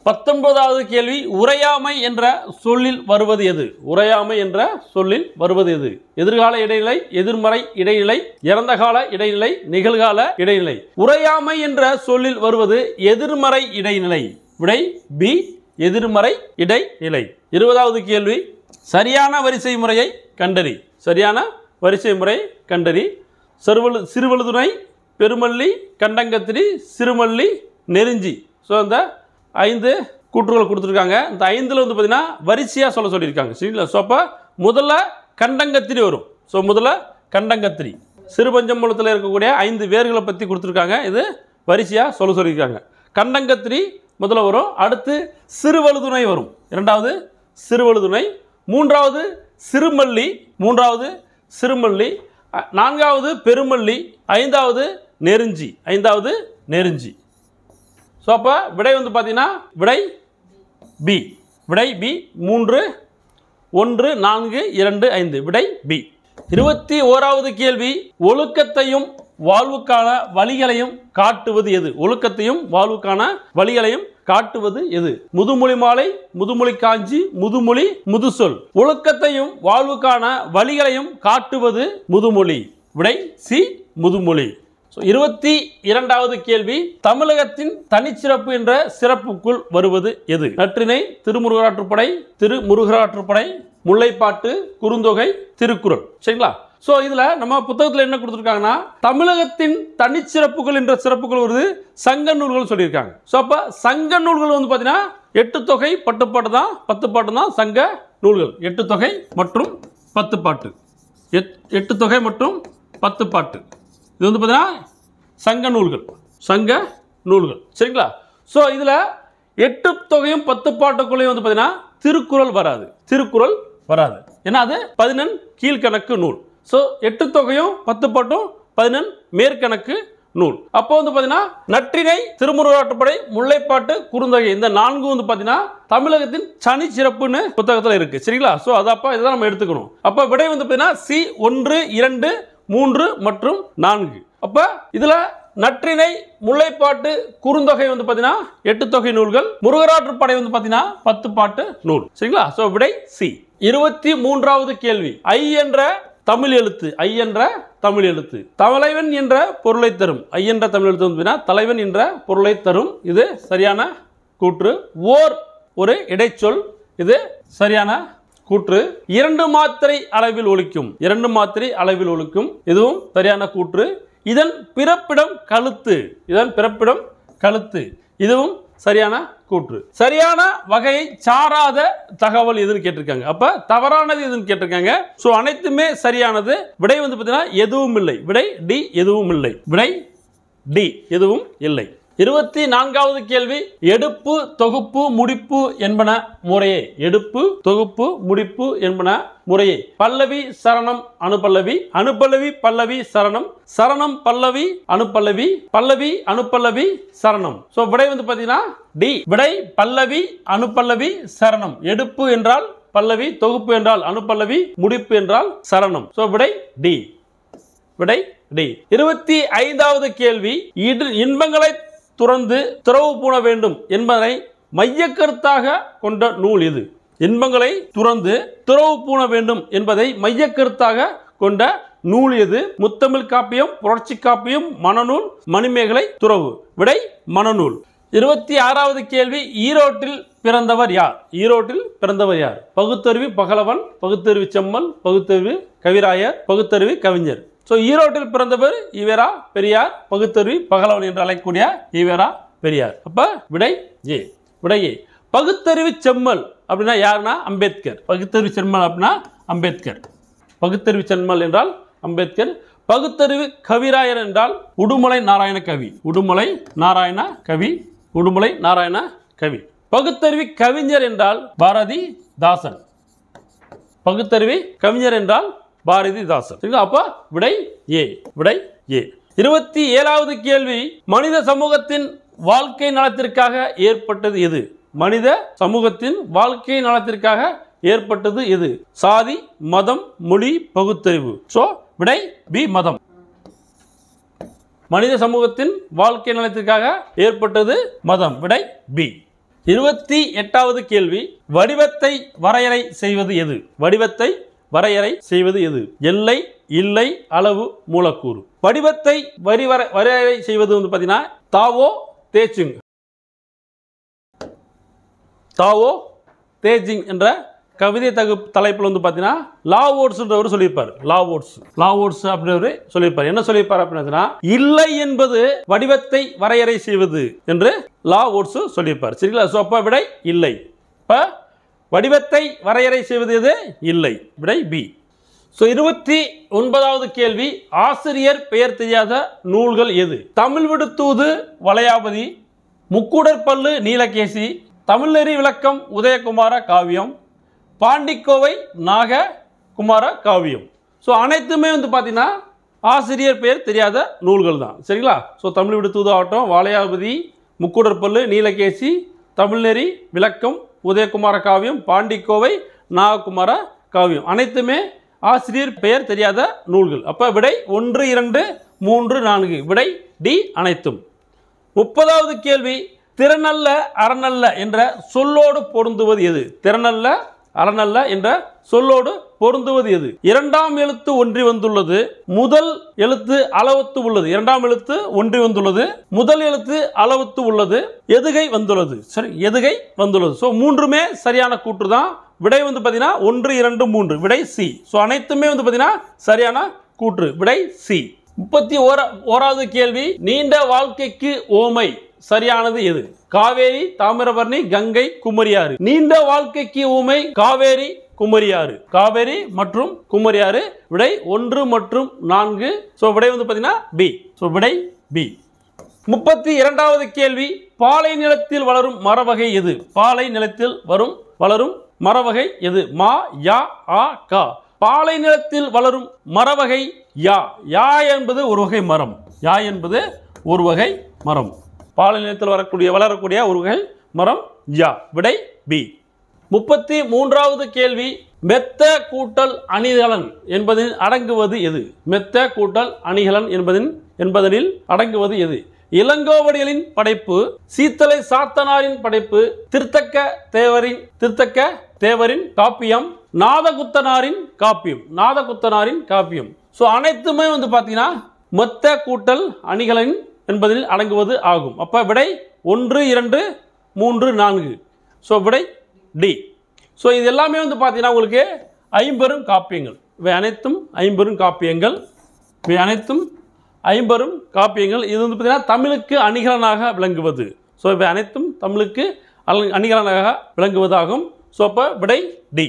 19வது கேள்வி, உரையாமை என்ற சொல்லில் வருவது எது? உரையாமை என்ற சொல்லில் வருவது எது? எதிர்கால இடைநிலை, எதிர்மறை இடைநிலை, இறந்த கால இடைநிலை, நிகழ்கால இடைநிலை. உரையாமை என்ற சொல்லில் வருவது எதிர்மறை இடைநிலை. விடை பி, எதிர்மறை இடைநிலை. 20வது கேள்வி, சரியான வரிசை முறையை கண்டறி. சரியான வரிசை முறை கண்டறி. சிறுவழுதுணை, பெருமல்லி, கண்டங்கத்திரி, சிறுமல்லி, நெருஞ்சி. ஸோ இந்த 5 கூற்றுகள் கொடுத்துருக்காங்க. இந்த 5ல் வந்து பார்த்தீங்கன்னா வரிசையாக சொல்லியிருக்காங்க. சரிங்களா? ஸோ அப்போ முதல்ல கண்டங்கத்திரி வரும். ஸோ முதல்ல கண்டங்கத்திரி. சிறுபஞ்சமூலத்தில் இருக்கக்கூடிய 5 வேர்களை பற்றி கொடுத்துருக்காங்க. இது வரிசையாக சொல்லியிருக்காங்க. கண்டங்கத்திரி முதல்ல வரும். அடுத்து சிறுவழுதுணை வரும். 2வது சிறுவழுதுணை. 3வது சிறுமல்லி. 3வது சிறுமல்லி. 4வது பெருமல்லி. 5வது நெருஞ்சி. 5வது நெருஞ்சி. ஸோ அப்போ விடை வந்து பார்த்தீங்கன்னா விடை பி. விடை பி. 3 1 4 2 5. விடை பி. 21வது கேள்வி, ஒழுக்கத்தையும் வாழ்வுக்கான வழிகளையும் காட்டுவது எது? ஒழுக்கத்தையும் வாழ்வுக்கான வழிகளையும் காட்டுவது எது? முதுமொழி மாலை, முதுமொழி காஞ்சி, முதுமொழி முதுசொல். ஒழுக்கத்தையும் வாழ்வுக்கான வழிகளையும் காட்டுவது முதுமொழி. விடை சி, முதுமொழி. 22வது கேள்வி, தமிழகத்தின் தனிச்சிறப்பு என்ற சிறப்புக்குள் வருவது எது? நற்றிணை, திருமுருகராற்றுப்படை, திருமுருகராற்றுப்படை, முல்லைப்பாட்டு, குறுந்தொகை, திருக்குறள். சரிங்களா? ஸோ இதில் நம்ம புத்தகத்தில் என்ன கொடுத்துருக்காங்கன்னா தமிழகத்தின் தனிச்சிறப்புகள் என்ற சிறப்புகள் வருது சங்க நூல்கள் சொல்லியிருக்காங்க. ஸோ அப்போ சங்க நூல்கள் வந்து பார்த்தீங்கன்னா 8 தொகை 10 பாட்டு தான், 10 பாட்டு தான் சங்க நூல்கள். 8 தொகை மற்றும் 10 பாட்டு. 8 தொகை மற்றும் 10 பாட்டு. இது வந்து பார்த்தீங்கன்னா சங்க நூல்கள். சங்க நூல்கள். சரிங்களா? ஸோ இதில் 8 தொகையும் 10 பாட்டுக்குள்ளேயும் வந்து பார்த்தீங்கன்னா திருக்குறள் வராது. திருக்குறள் வராது. ஏன்னா அது 11 கீழ்கணக்கு நூல். ஸோ 8 தொகையும் 10 பாட்டும் 11 மேற்கணக்கு நூல். அப்போ வந்து பார்த்தீங்கன்னா நற்றிணை, திருமுருகாற்றுப்படை, முல்லைப்பாட்டு, குறுந்தொகை இந்த 4 வந்து பார்த்தீங்கன்னா தமிழகத்தின் தனி சிறப்புன்னு புத்தகத்தில் இருக்கு. சரிங்களா? ஸோ அது அப்போ இதை நம்ம எடுத்துக்கணும். அப்போ விடை வந்து பார்த்தீங்கன்னா சி 1 2 3 மற்றும் 4. அப்போ இதில் நற்றிணை, முல்லைப்பாட்டு, குறுந்தொகை வந்து பார்த்தீங்கன்னா 8 தொகை நூல்கள். முருகராற்றுப்படை வந்து பார்த்தீங்கன்னா 10 பாட்டு நூல். சரிங்களா? ஸோ விடை சி. 23வது கேள்வி, ஐ என்ற தமிழ் எழுத்து. ஐ என்ற தமிழ் எழுத்து தலைவன் என்ற பொருளை தரும். ஐ என்ற தமிழ் எழுத்து வந்து தலைவன் என்ற பொருளை தரும். இது சரியான கூற்று. ஓர் ஒரு இடைச்சொல். இது சரியான கூற்று. 2 மாத்திரை அளவில் ஒலிக்கும். 2 மாத்திரை அளவில் ஒலிக்கும். இதுவும் சரியான கூற்று. இதன் பிறப்பிடம் கழுத்து. இதன் பிறப்பிடம் கழுத்து. இதுவும் சரியான கூற்று. சரியான வகையை சாராத தகவல் எதுன்னு கேட்டிருக்காங்க. அப்ப தவறானது எதுன்னு கேட்டிருக்காங்க. சோ அனைத்துமே சரியானது. விடை வந்து பார்த்தீங்கன்னா எதுவும் இல்லை. விடை டி, எதுவும் இல்லை. விடை டி, எதுவும் இல்லை. 24வது கேள்வி, எடுப்பு, தொகுப்பு, முடிப்பு என்பன முறையே. எடுப்பு, தொகுப்பு, முடிப்பு என்பன முறையே. பல்லவி, சரணம், அனுபல்லவி, அனுபல்லவி, பல்லவி, சரணம், சரணம், பல்லவி, அனுபல்லவி, பல்லவி, அனுபல்லவி, சரணம். சோ விடை வந்து பாத்தீங்கன்னா டி. விடை பல்லவி, அனுபல்லவி, சரணம். எடுப்பு என்றால் பல்லவி, தொகுப்பு என்றால் அனுபல்லவி, முடிப்பு என்றால் சரணம். சோ விடை டி. விடை டி. 25வது கேள்வி, இன்பங்களை துறந்து துறவு பூண வேண்டும் என்பதை மையக்கருத்தாக கொண்ட நூல் இது. இன்பங்களை துறந்து துறவு பூண வேண்டும் என்பதை மையக்கருத்தாக கொண்ட நூல் எது? முத்தமிழ் காப்பியம், புரட்சி காப்பியம், மணநூல், மணிமேகலை, துறவு. விடை மணநூல். 26வது கேள்வி, ஈரோட்டில் பிறந்தவர் யார்? ஈரோட்டில் பிறந்தவர் யார்? பகுத்தறிவு பகலவன், பகுத்தறிவு செம்மல், பகுத்தறிவு கவிராயர், பகுத்தறிவு கவிஞர். ஸோ ஈரோட்டில் பிறந்தவர் ஈவேரா பெரியார், பகுத்தறிவு பகலவன் என்று அழைக்கக்கூடிய ஈவேரா பெரியார். அப்ப விடை ஏ. விடை ஏ. பகுத்தறிவு செம்மல் அப்படின்னா யாருன்னா அம்பேத்கர். பகுத்தறிவு செம்மல் அப்படின்னா அம்பேத்கர். பகுத்தறிவு செம்மல் என்றால் அம்பேத்கர். பகுத்தறிவு கவிராயர் என்றால் உடுமலை நாராயண கவி. உடுமலை நாராயண கவி. உடுமலை நாராயண கவி. பகுத்தறிவு கவிஞர் என்றால் பாரதிதாசன். பகுத்தறிவு கவிஞர் என்றால் பாரதிதாசன். அப்ப விடை ஏ. விடை ஏ. 27வது கேள்வி, மனித சமூகத்தின் வாழ்க்கை நலத்திற்காக ஏற்பட்டது எது? மனித சமூகத்தின் வாழ்க்கை நலத்திற்காக ஏற்பட்டது எது? சாதி, மதம், மொழி, பகுத்தறிவு. சோ விடை பி, மதம். மனித சமூகத்தின் வாழ்க்கை நலத்திற்காக ஏற்பட்டது மதம். விடை பி. 28வது கேள்வி, வடிவத்தை வரையறை செய்வது எது? வடிவத்தை வரையறை செய்வது எது? எல்லை, இல்லை, அளவு, மூலக்கூறு. வடிவத்தை வரையறை செய்வது வந்து பார்த்தீங்கன்னா தாவோ தேச்சிங். தாவோ தேஜிங் என்ற கவிதை தலைப்பில் வந்து பார்த்தீங்கன்னா லாவோட்ஸ்ன்றவர் சொல்லியிருப்பார். லாவோட்ஸ் அப்படின்றவர் சொல்லியிருப்பார். என்ன சொல்லியிருப்பார் அப்படின்னா, இல்லை என்பது வடிவத்தை வரையறை செய்வது என்று லாவோட்ஸ் சொல்லியிருப்பார். சரிங்களா? ஸோ அப்போ விடை இல்லை. இப்போ வடிவத்தை வரையறை செய்வது எது? இல்லை. விடை பி. ஸோ 29வது கேள்வி, ஆசிரியர் பெயர் தெரியாத நூல்கள் எது? தமிழ் விடுத்தூது வளையாபதி, முக்குடற்பல்லு நீலகேசி, தமிழ்நெறி விளக்கம் உதயகுமார காவியம், பாண்டிக்கோவை நாககுமார காவியம். ஸோ அனைத்துமே வந்து பார்த்தீங்கன்னா ஆசிரியர் பெயர் தெரியாத நூல்கள் தான். சரிங்களா? ஸோ தமிழ் விடுத்தூது ஆகட்டும், வளையாபதி, முக்குடற்பல்லு நீலகேசி, தமிழ்நெறி விளக்கம் உதயகுமார காவியம், பாண்டிக்கோவை நாககுமார காவியம் அனைத்துமே ஆசிரியர் பெயர் தெரியாத நூல்கள். அப்போ விடை 1, 2, 3, 4. விடை டி, அனைத்தும். 30வது கேள்வி, திறனல்ல அறநல்ல என்ற சொல்லோடு பொருந்துவது எது? திறனல்ல அறநல்ல என்ற சொல்லோடு பொருந்துவது எது? இரண்டாம் எழுத்து ஒன்றி வந்துள்ளது, முதல் எழுத்து அளவத்து உள்ளது. இரண்டாம் எழுத்து ஒன்றி வந்துள்ளது, முதல் எழுத்து அளவத்து உள்ளது, எதுகை வந்துள்ளது. சரி, எதுகை வந்துள்ளது. ஸோ மூன்றுமே சரியான கூற்று தான். விடை வந்து பார்த்தீங்கன்னா 1, 2, 3. விடை சி. ஸோ அனைத்துமே வந்து பார்த்தீங்கன்னா சரியான கூற்று. விடை சி. 31வது கேள்வி, நீண்ட வாழ்க்கைக்கு ஓமை சரியானது எது? காவேரி, தாமிரபரணி, கங்கை, குமரியாறு. நீண்ட வாழ்க்கைக்கு ஓமை காவேரி, குமரியாறு. காவேரி மற்றும் குமரியாறு. விடை 1 மற்றும் 4. ஸோ விடை வந்து பார்த்தீங்கன்னா பி. ஸோ விடை பி. 32வது கேள்வி, பாலை நிலத்தில் வளரும் மரவகை எது? பாலை நிலத்தில் வளரும் மரவகை எது? மா, யா, ஆ, கா. பாலை நிலத்தில் வளரும் மரவகை யா. யா என்பது ஒரு வகை மரம். யா என்பது ஒரு வகை மரம். பாலை நிலத்தில் வளரக்கூடிய ஒரு வகை மரம் யா. விடை பி. 33வது கேள்வி, மெத்த கூட்டல் அணிகலன் என்பதில் அடங்குவது எது? மெத்த கூட்டல் அணிகலன் என்பதனில் அடங்குவது எது? இளங்கோவடிகளின் படைப்பு, சீத்தலை சாத்தனாரின் படைப்பு, திருத்தக்க தேவரின் காப்பியம், நாதகுத்தனாரின் காப்பியம். ஸோ அனைத்துமே வந்து பார்த்தீங்கன்னா மெத்த கூட்டல் அணிகலன் என்பதில் அடங்குவது ஆகும். அப்போ விடை 1, 2, 3, 4. ஸோ விடை டி. ஸோ இது எல்லாமே வந்து பார்த்தீங்கன்னா உங்களுக்கு ஐம்பெரும் காப்பியங்கள். இவை அனைத்தும் ஐம்பெரும் காப்பியங்கள். இது வந்து பார்த்தீங்கன்னா தமிழுக்கு அணிகலனாக விளங்குவது. ஸோ இவை அனைத்தும் தமிழுக்கு அணிகலனாக விளங்குவதாகும். ஸோ அப்போ விடை டி.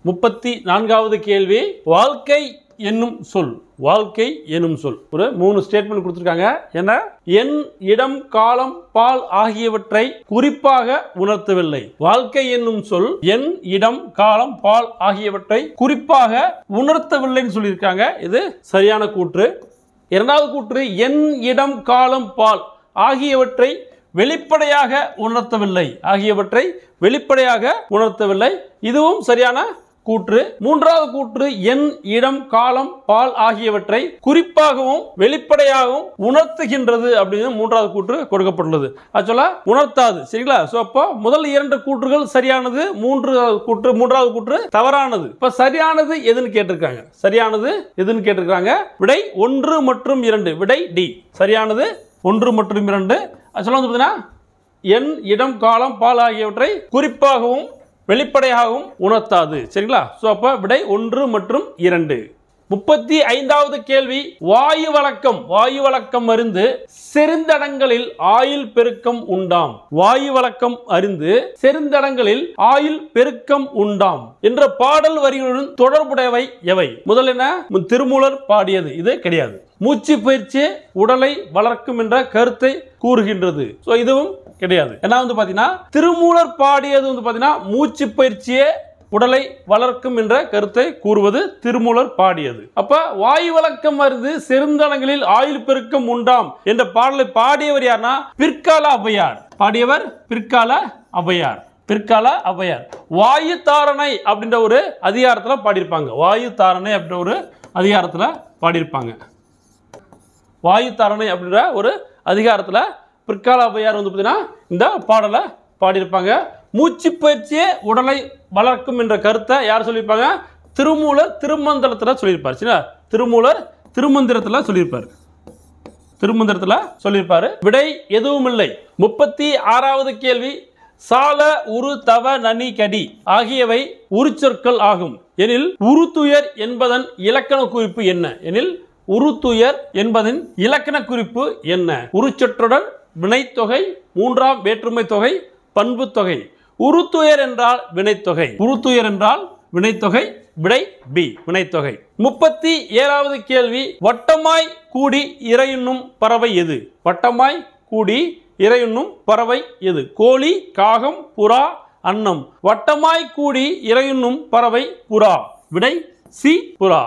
34வது கேள்வி, வாழ்க்கை என்னும் சொல். ஒரு 3 ஸ்டேட்மெண்ட் கொடுத்துருக்காங்க. என்ன? எண், இடம், காலம், பால் ஆகியவற்றை குறிப்பாக உணர்த்தவில்லை. வாழ்க்கை என்னும் சொல் எண், இடம், காலம், பால் ஆகியவற்றை குறிப்பாக உணர்த்தவில்லைன்னு சொல்லியிருக்காங்க. இது சரியான கூற்று. இரண்டாவது கூற்று, எண், இடம், காலம், பால் ஆகியவற்றை வெளிப்படையாக உணர்த்தவில்லை. இதுவும் சரியான கூற்று. மூன்றாவது கூற்று, எண், இடம், காலம், பால் ஆகியவற்றை குறிப்பாகவும் வெளிப்படையாகவும் உணர்த்துகின்றது அப்படின்னு மூன்றாவது கூற்று கொடுக்கப்பட்டுள்ளது. ஆக்சுவலா உணர்த்தாது. சரிங்களா? சோ அப்போ முதல் 2 கூற்றுகள் சரியானது, மூன்றாவது கூற்று தவறானது. இப்ப சரியானது எதுன்னு கேட்டிருக்காங்க. விடை 1 மற்றும் 2. விடை டி. சரியானது 1 மற்றும் 2. ஆக்சுவலா வந்து பார்த்தீங்கன்னா எண், இடம், காலம், பால் ஆகியவற்றை குறிப்பாகவும் வெளிப்படையாகவும் உணர்த்தாது. சரிங்களா? ஸோ அப்போ விடை 1 மற்றும் 2. 35வது கேள்வி, வாயு வழக்கம் அறிந்து செறிந்தடங்களில் ஆயுள் பெருக்கம் உண்டாம். வாயு வழக்கம் அறிந்து செறிந்தடங்களில் ஆயுள் பெருக்கம் உண்டாம் என்ற பாடல் வரிகளுடன் தொடர்புடையவை எவை? முதல் என்ன? திருமூலர் பாடியது. இது கிடையாது. மூச்சு பயிற்சி உடலை வளர்க்கும் என்ற கருத்தை கூறுகின்றது. ஸோ இதுவும் கிடையாது. ஏன்னா பாத்தீங்கன்னா திருமூலர் பாடியது பாத்தீங்கன்னா மூச்சு பயிற்சியே உடலை வளர்க்கும் என்ற கருத்தை கூறுவது திருமூலர் பாடியது. அப்ப வாயு வழக்கம் அறிந்து செருந்தனங்களில் ஆயுள் பெருக்கம் உண்டாம் என்ற பாடலை பாடியவர் யார்னா பிற்கால ஔவையார். பாடியவர் பிற்கால ஔவையார். பிற்கால ஔவையார் வாயு தாரணை அப்படின்ற ஒரு அதிகாரத்தில் பாடியிருப்பாங்க. வாயு தாரணை அப்படின்ற ஒரு அதிகாரத்தில் பாடியிருப்பாங்க. வாயு தாரணை அப்படின்ற ஒரு அதிகாரத்தில் பிற்கால ஔவையார் பார்த்தீங்கன்னா இந்த பாடலை பாடியிருப்பாங்க. மூச்சு பயிற்சியே உடலை வளர்க்கும் என்ற கருத்தை யார் சொல்லியிருப்பாங்க? திருமூலர் திருமந்திரத்தில் சொல்லியிருப்பார். சரிங்களா? திருமூலர் திருமந்திரத்தில் சொல்லியிருப்பார். திருமந்திரத்தில் சொல்லியிருப்பாரு. விடை எதுவும் இல்லை. 36வது கேள்வி, சால, உரு, தவ, நனி, கடி ஆகியவை உருச்சொற்கள் ஆகும் எனில் உருத்துயர் என்பதன் இலக்கண குறிப்பு என்ன? எனில் உருத்துயர் என்பதன் இலக்கண குறிப்பு என்ன? உருச்சொற்றுடன் வினைத்தொகை, மூன்றாம் வேற்றுமை தொகை, பண்பு தொகை. உருத்துயர் என்றால் வினைத்தொகை. உருத்துயர் என்றால் வினைத்தொகை. விடை பி, வினைத்தொகை. 37வது கேள்வி, வட்டமாய் கூடி இறையுண்ணும் பறவை எது? வட்டமாய் கூடி இறையுண்ணும் பறவை எது? கோழி, காகம், புறா, அன்னம். வட்டமாய் கூடி இறையுண்ணும் பறவை புறா. விடை சி, புறா.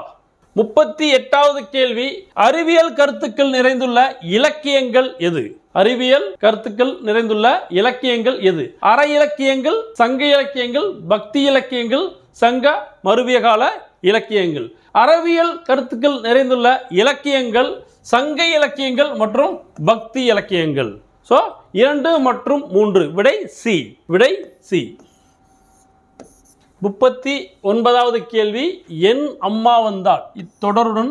38வது கேள்வி, அறிவியல் கருத்துக்கள் நிறைந்துள்ள இலக்கியங்கள் எது? அறிவியல் கருத்துக்கள் நிறைந்துள்ள இலக்கியங்கள் எது? அற இலக்கியங்கள், சங்க இலக்கியங்கள், பக்தி இலக்கியங்கள், சங்க மருவிய கால இலக்கியங்கள். அறிவியல் கருத்துக்கள் நிறைந்துள்ள இலக்கியங்கள் சங்க இலக்கியங்கள் மற்றும் பக்தி இலக்கியங்கள். ஸோ 2 மற்றும் 3. விடை சி. விடை சி. 39வது கேள்வி, என் அம்மா வந்தால் இத்தொடருடன்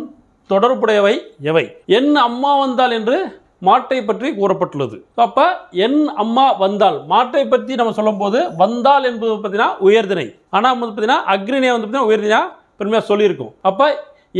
தொடர்புடையவை எவை? என் அம்மா வந்தால் என்று மாட்டை பற்றி கூறப்பட்டுள்ளது. அப்ப என் அம்மா வந்தால் மாட்டை பற்றி நம்ம சொல்லும் போது வந்தால் என்பது பார்த்தீங்கன்னா உயர்திணை. ஆனால் பார்த்தீங்கன்னா அக்ரிணை பார்த்தீங்கன்னா உயர்தினா பெருமையாக சொல்லியிருக்கும். அப்ப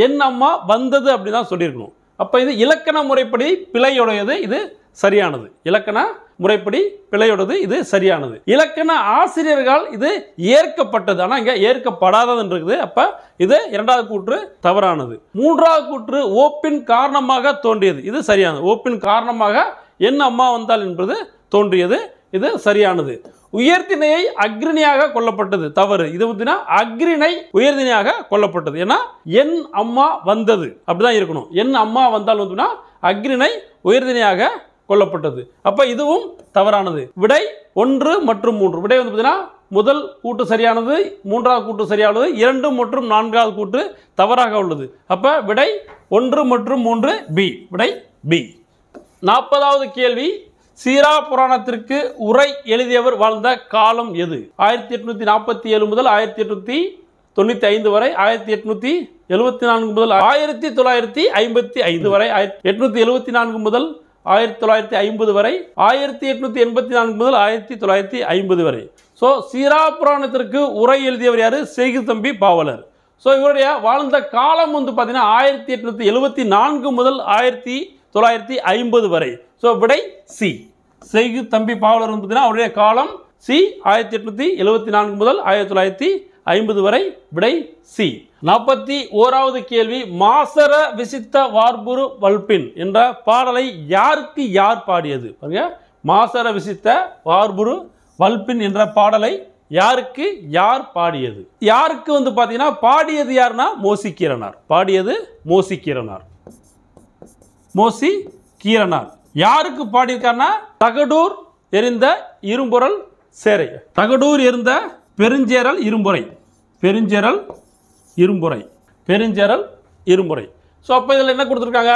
என் அம்மா வந்தது அப்படின்னு தான் சொல்லியிருக்கணும். அப்ப இது இலக்கண முறைப்படி பிழையுடையது, இது சரியானது. இலக்கண முறைப்படி பிழையோடது, இது சரியானது. இலக்கண ஆசிரியர்கள் இது ஏற்கப்பட்டது, ஆனால் இங்கே ஏற்கப்படாதது இருக்குது. அப்ப இது 2வது கூற்று தவறானது. 3வது கூற்று ஓப்பின் காரணமாக தோன்றியது, இது சரியானது. ஓப்பின் காரணமாக என் அம்மா வந்தால் என்பது தோன்றியது, இது சரியானது. உயர்திணையை அக்ரிணியாக கொல்லப்பட்டது, தவறு. இது பார்த்தீங்கன்னா அக்ரிணை உயர்திணையாக கொல்லப்பட்டது. ஏன்னா என் அம்மா வந்தது அப்படிதான் இருக்கணும். என் அம்மா வந்தால் வந்துன்னா அக்ரிணை உயர்திணையாக கொல்லப்பட்டது. அப்ப இதுவும் தவறானது. விடை 1 மற்றும் 3. விடை பார்த்தீங்கன்னா முதல் கூட்டு சரியானது, 3வது கூட்டு சரியானது, 2 மற்றும் 4வது கூட்டு தவறாக உள்ளது. அப்ப விடை 1 மற்றும் 3 பி. விடை பி. 40வது கேள்வி, சீரா புராணத்திற்கு உரை எழுதியவர் வாழ்ந்த காலம் எது? 1847 முதல் 1895 வரை, 1874 முதல் 1955 வரை, 1874 முதல் 1950 வரை, 1884 முதல் 1950 வரை. ஸோ சீரா புராணத்திற்கு உரை எழுதியவர் யாரு? செய்குதம்பி பாவலர். ஸோ இவருடைய வாழ்ந்த காலம் பார்த்தீங்கன்னா 1874 முதல் 1950 வரை. ஸோ விடை சி. செய்குதம்பி பாவலர் பார்த்தீங்கன்னா அவருடைய காலம் சி, 1874 முதல் 1950 வரை. விடை சி. 41வது கேள்வி, மாசர விசித்த வார்புரு வல்பின் என்ற பாடலை யாருக்கு யார் பாடியது? பாருங்க, மாசர விசித்த வார்புரு வல்பின் என்ற பாடலை யாருக்கு யார் பாடியது? யாருக்கு பார்த்தீங்கன்னா பாடியது யாருன்னா மோசிகீரனார். பாடியது மோசிகீரனார். மோசிகீரனார். யாருக்கு பாடியிருக்காருன்னா தகடூர் எரிந்த இரும்பொருள் சேரை. தகடூர் எரிந்த பெருஞ்சேரல் இரும்புரை. பெருஞ்சேரல் இரும்புரை. பெருஞ்சேரல் இரும்புரை. ஸோ அப்போ இதில் என்ன கொடுத்துருக்காங்க?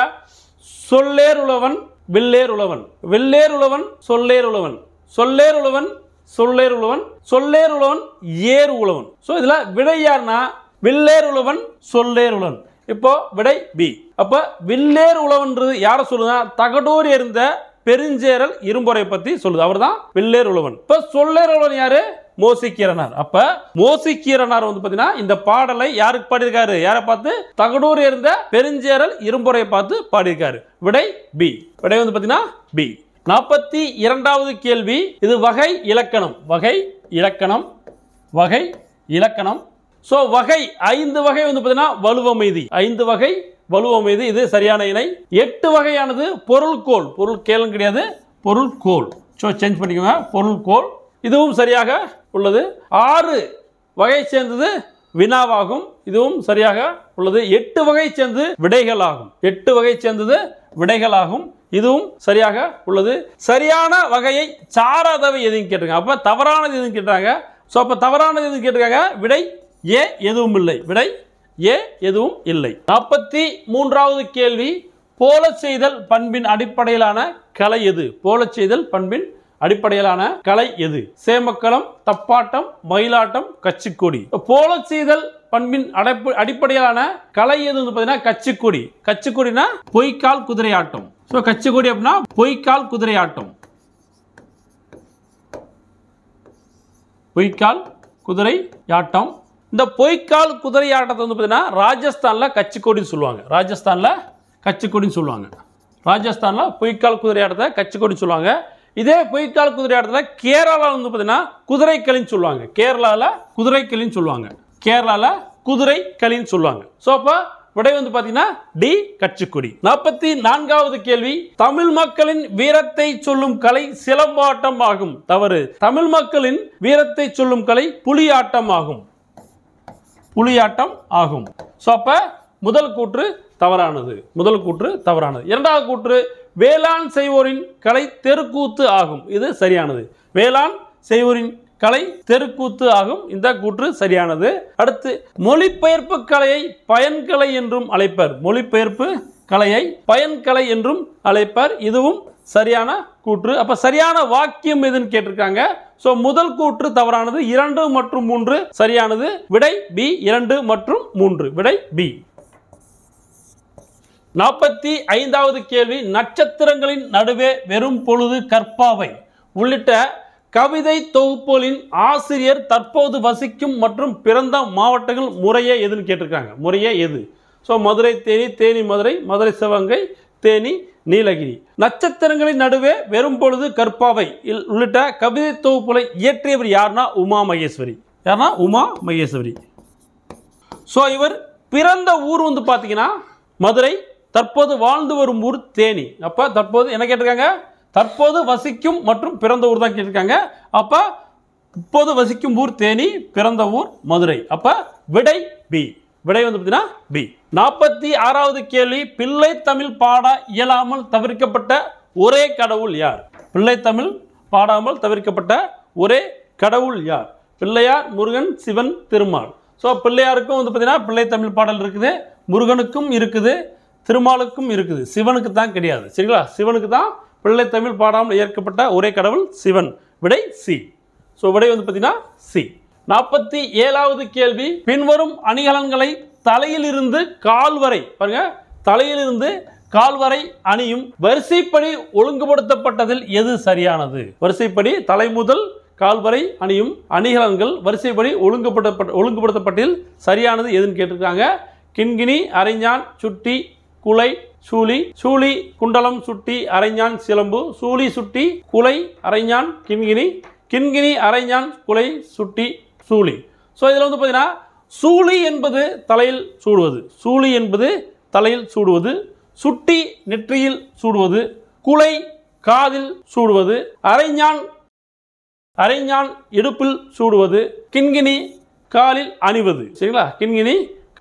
சொல்லேர் உழவன், வெள்ளேர் உழவன், வெள்ளேர் உழவன், சொல்லேர் உழவன், சொல்லேர் உழவன், சொல்லேர் உழவன், சொல்லேர் உழவன், ஏர் உழவன். ஸோ இதில் விடை யார்னா வெள்ளேர் உழவன், சொல்லேர் உழவன். இப்போ விடை பி. அப்ப வில்லேர் உழவன்றது யாரை சொல்லுங்க? தகடூர் எறிந்த பெருஞ்சேரல் இரும்பொறை பத்தி சொல்லுது. அவர்தான் வெள்ளேர் உழவன். இப்ப சொல்லேர் உழவன் யாரு? மோசிக்கீரனார். அப்ப மோசிக்கீரனார் வந்து பாத்தீங்கன்னா இந்த பாடலை யாருக்கு பாடியிருக்காரு? யாரை பார்த்து? தகடூர் இருந்த பெருஞ்சேரல் இரும்பொறை பார்த்து பாடியிருக்காரு. விடை பி. விடை வந்து பாத்தீங்கன்னா பி. 42வது கேள்வி. இது வகை இலக்கணம். வகை இலக்கணம். வகை இலக்கணம். சோ வகை 5 வகை வந்து பாத்தீங்கன்னா வலுவமைதி. 5 வகை வலுவமைதி. இது சரியான இணை. 8 வகையானது பொருள்கோள். பொருள் கேளும் கிடையாது, பொருள்கோள். சோ சேஞ்ச் பண்ணிக்கோங்க. பொருள்கோள் இதுவும் சரியாக உள்ளது. 6 வகை சேர்ந்தது வினாவாகும். இதுவும் சரியாக உள்ளது. 8 வகை சேர்ந்து விடைகளாகும். 8 வகை சேர்ந்தது விடைகளாகும். இதுவும் சரியாக உள்ளது. சரியான வகையை சாராதவை எதுவும் கேட்டிருக்காங்க. அப்ப தவறானது எதுவும் கேட்டாங்க. சோ அப்ப தவறானது எதுவும் கேட்டிருக்காங்க. விடை ஏ எதுவும் இல்லை. விடை ஏ எதுவும் இல்லை. 43வது கேள்வி. போல செய்தல் பண்பின் அடிப்படையிலான கலை எது? போல செய்தல் பண்பின் அடிப்படையிலான கலை எது? சேமக்கலம், தப்பாட்டம், மயிலாட்டம், கச்சிக்கொடி. போல செய்தல் பண்பின் அடிப்படையிலான கலை எது வந்து பாத்தீங்கன்னா கச்சிக்கொடி. கச்சிக்கொடினா பொய்க்கால் குதிரை ஆட்டம். சோ கச்சிக்கொடி அப்படின்னா பொய்க்கால் குதிரை ஆட்டம். பொய்க்கால் குதிரை ஆட்டம். இந்த பொய்க்கால் குதிரை ஆட்டத்தை வந்து பாத்தீங்கன்னா ராஜஸ்தான்ல கச்சிக்கொடின்னு சொல்லுவாங்க. ராஜஸ்தான்ல கச்சிக்கொடின்னு சொல்லுவாங்க. ராஜஸ்தான்ல பொய்க்கால் குதிரை ஆட்டத்தை கச்சிக்கொடின்னு சொல்லுவாங்க. இதே பொய்க்கால் குதிரை ஆட்டத்தில் கேரளாவில் வந்து பார்த்தீங்கன்னா குதிரைக்களின்னு சொல்லுவாங்க. கேரளாவில் குதிரைக்களின்னு சொல்லுவாங்க. கேரளாவில் குதிரைக்களின்னு சொல்லுவாங்க. ஸோ அப்போ விடை வந்து பார்த்தீங்கன்னா டி கச்சிக்கொடி. 44வது கேள்வி. தமிழ் மக்களின் வீரத்தை சொல்லும் கலை சிலம்பாட்டம் ஆகும். தவறு. தமிழ் மக்களின் வீரத்தை சொல்லும் கலை புலியாட்டம் ஆகும். புலியாட்டம் ஆகும். ஸோ அப்போ முதல் கூற்று தவறானது. முதல் கூற்று தவறானது. இரண்டாவது கூற்று வேளாண் செய்வோரின் கலை தெருக்கூத்து ஆகும். இது சரியானது. வேளாண் செய்வோரின் கலை தெருக்கூத்து ஆகும். இந்த கூற்று சரியானது. அடுத்து மொழிபெயர்ப்பு கலையை பயன்கலை என்றும் அழைப்பர். மொழிபெயர்ப்பு கலையை பயன்கலை என்றும் அழைப்பர். இதுவும் சரியான கூற்று. அப்ப சரியான வாக்கியம் எதுன்னு கேட்டிருக்காங்க. சோ முதல் கூற்று தவறானது. 2 மற்றும் 3 சரியானது. விடை பி. 2 மற்றும் 3. விடை பி. 45வது கேள்வி. நட்சத்திரங்களின் நடுவே வெறும் பொழுது கற்பாவை உள்ளிட்ட கவிதை தொகுப்புகளின் ஆசிரியர் தற்போது வசிக்கும் மற்றும் பிறந்த மாவட்டங்கள் முறையே எதுன்னு கேட்டிருக்காங்க. முறையே எது? ஸோ மதுரை தேனி, தேனி மதுரை, மதுரை சிவகங்கை, தேனி நீலகிரி. நட்சத்திரங்களின் நடுவே வெறும் பொழுது கற்பாவை உள்ளிட்ட கவிதை தொகுப்புகளை இயற்றியவர் யாருன்னா உமா மகேஸ்வரி. யாருன்னா உமா மகேஸ்வரி. ஸோ இவர் பிறந்த ஊர் வந்து பார்த்தீங்கன்னா மதுரை, தற்போது வாழ்ந்து வரும் ஊர் தேனி. அப்ப தற்போது என்ன கேட்டிருக்காங்க? தற்போது வசிக்கும் மற்றும் பிறந்த ஊர் தான் கேட்டிருக்காங்க. அப்ப இப்போது வசிக்கும் ஊர் தேனி, பிறந்த ஊர் மதுரை. அப்ப விடை பி. விடை வந்து பார்த்தீங்கன்னா பி. 46வது கேள்வி. பிள்ளை தமிழ் பாட இயலாமல் தவிர்க்கப்பட்ட ஒரே கடவுள் யார்? பிள்ளை தமிழ் பாடாமல் தவிர்க்கப்பட்ட ஒரே கடவுள் யார்? பிள்ளையார், முருகன், சிவன், திருமால். ஸோ பிள்ளையாருக்கும் வந்து பார்த்தீங்கன்னா பிள்ளை தமிழ் பாடல் இருக்குது, முருகனுக்கும் இருக்குது, திருமாலுக்கும் இருக்குது, சிவனுக்கு தான் கிடையாது. சரிங்களா? சிவனுக்கு தான் பிள்ளை தமிழ் பாடாமல் ஏற்கப்பட்ட ஒரே கடவுள் சிவன். விடை சி. ஸோ விடை வந்து பார்த்தீங்கன்னா சி. 47வது கேள்வி. பின்வரும் அணிகலன்களை தலையிலிருந்து கால் வரை, பாருங்க, தலையிலிருந்து கால் வரை அணியும் வரிசைப்படி ஒழுங்குபடுத்தப்பட்டதில் எது சரியானது? வரிசைப்படி தலை முதல் கால் வரை அணியும் அணிகலன்கள் வரிசைப்படி ஒழுங்குபடுத்தப்பட்டதில் சரியானது எதுன்னு கேட்டிருக்காங்க. கிண்கிணி, அரைஞான், சுட்டி, குலை, சூளி. சூளி, குண்டலம், சுட்டி, அரைஞான், சிலம்பு. சூளி, சுட்டி, குலை, அரைஞான், கிண்கிணி. கிண்கிணி, அரைஞான், குலை, சுட்டி, சூளி. ஸோ இதில் வந்து பார்த்தீங்கன்னா சூளி என்பது தலையில் சூடுவது. சூளி என்பது தலையில் சூடுவது. சுட்டி நெற்றியில் சூடுவது. குலை காதில் சூடுவது. அரைஞான் இடுப்பில் சூடுவது. கிண்கிணி காலில் அணிவது. சரிங்களா? கிண்கிணி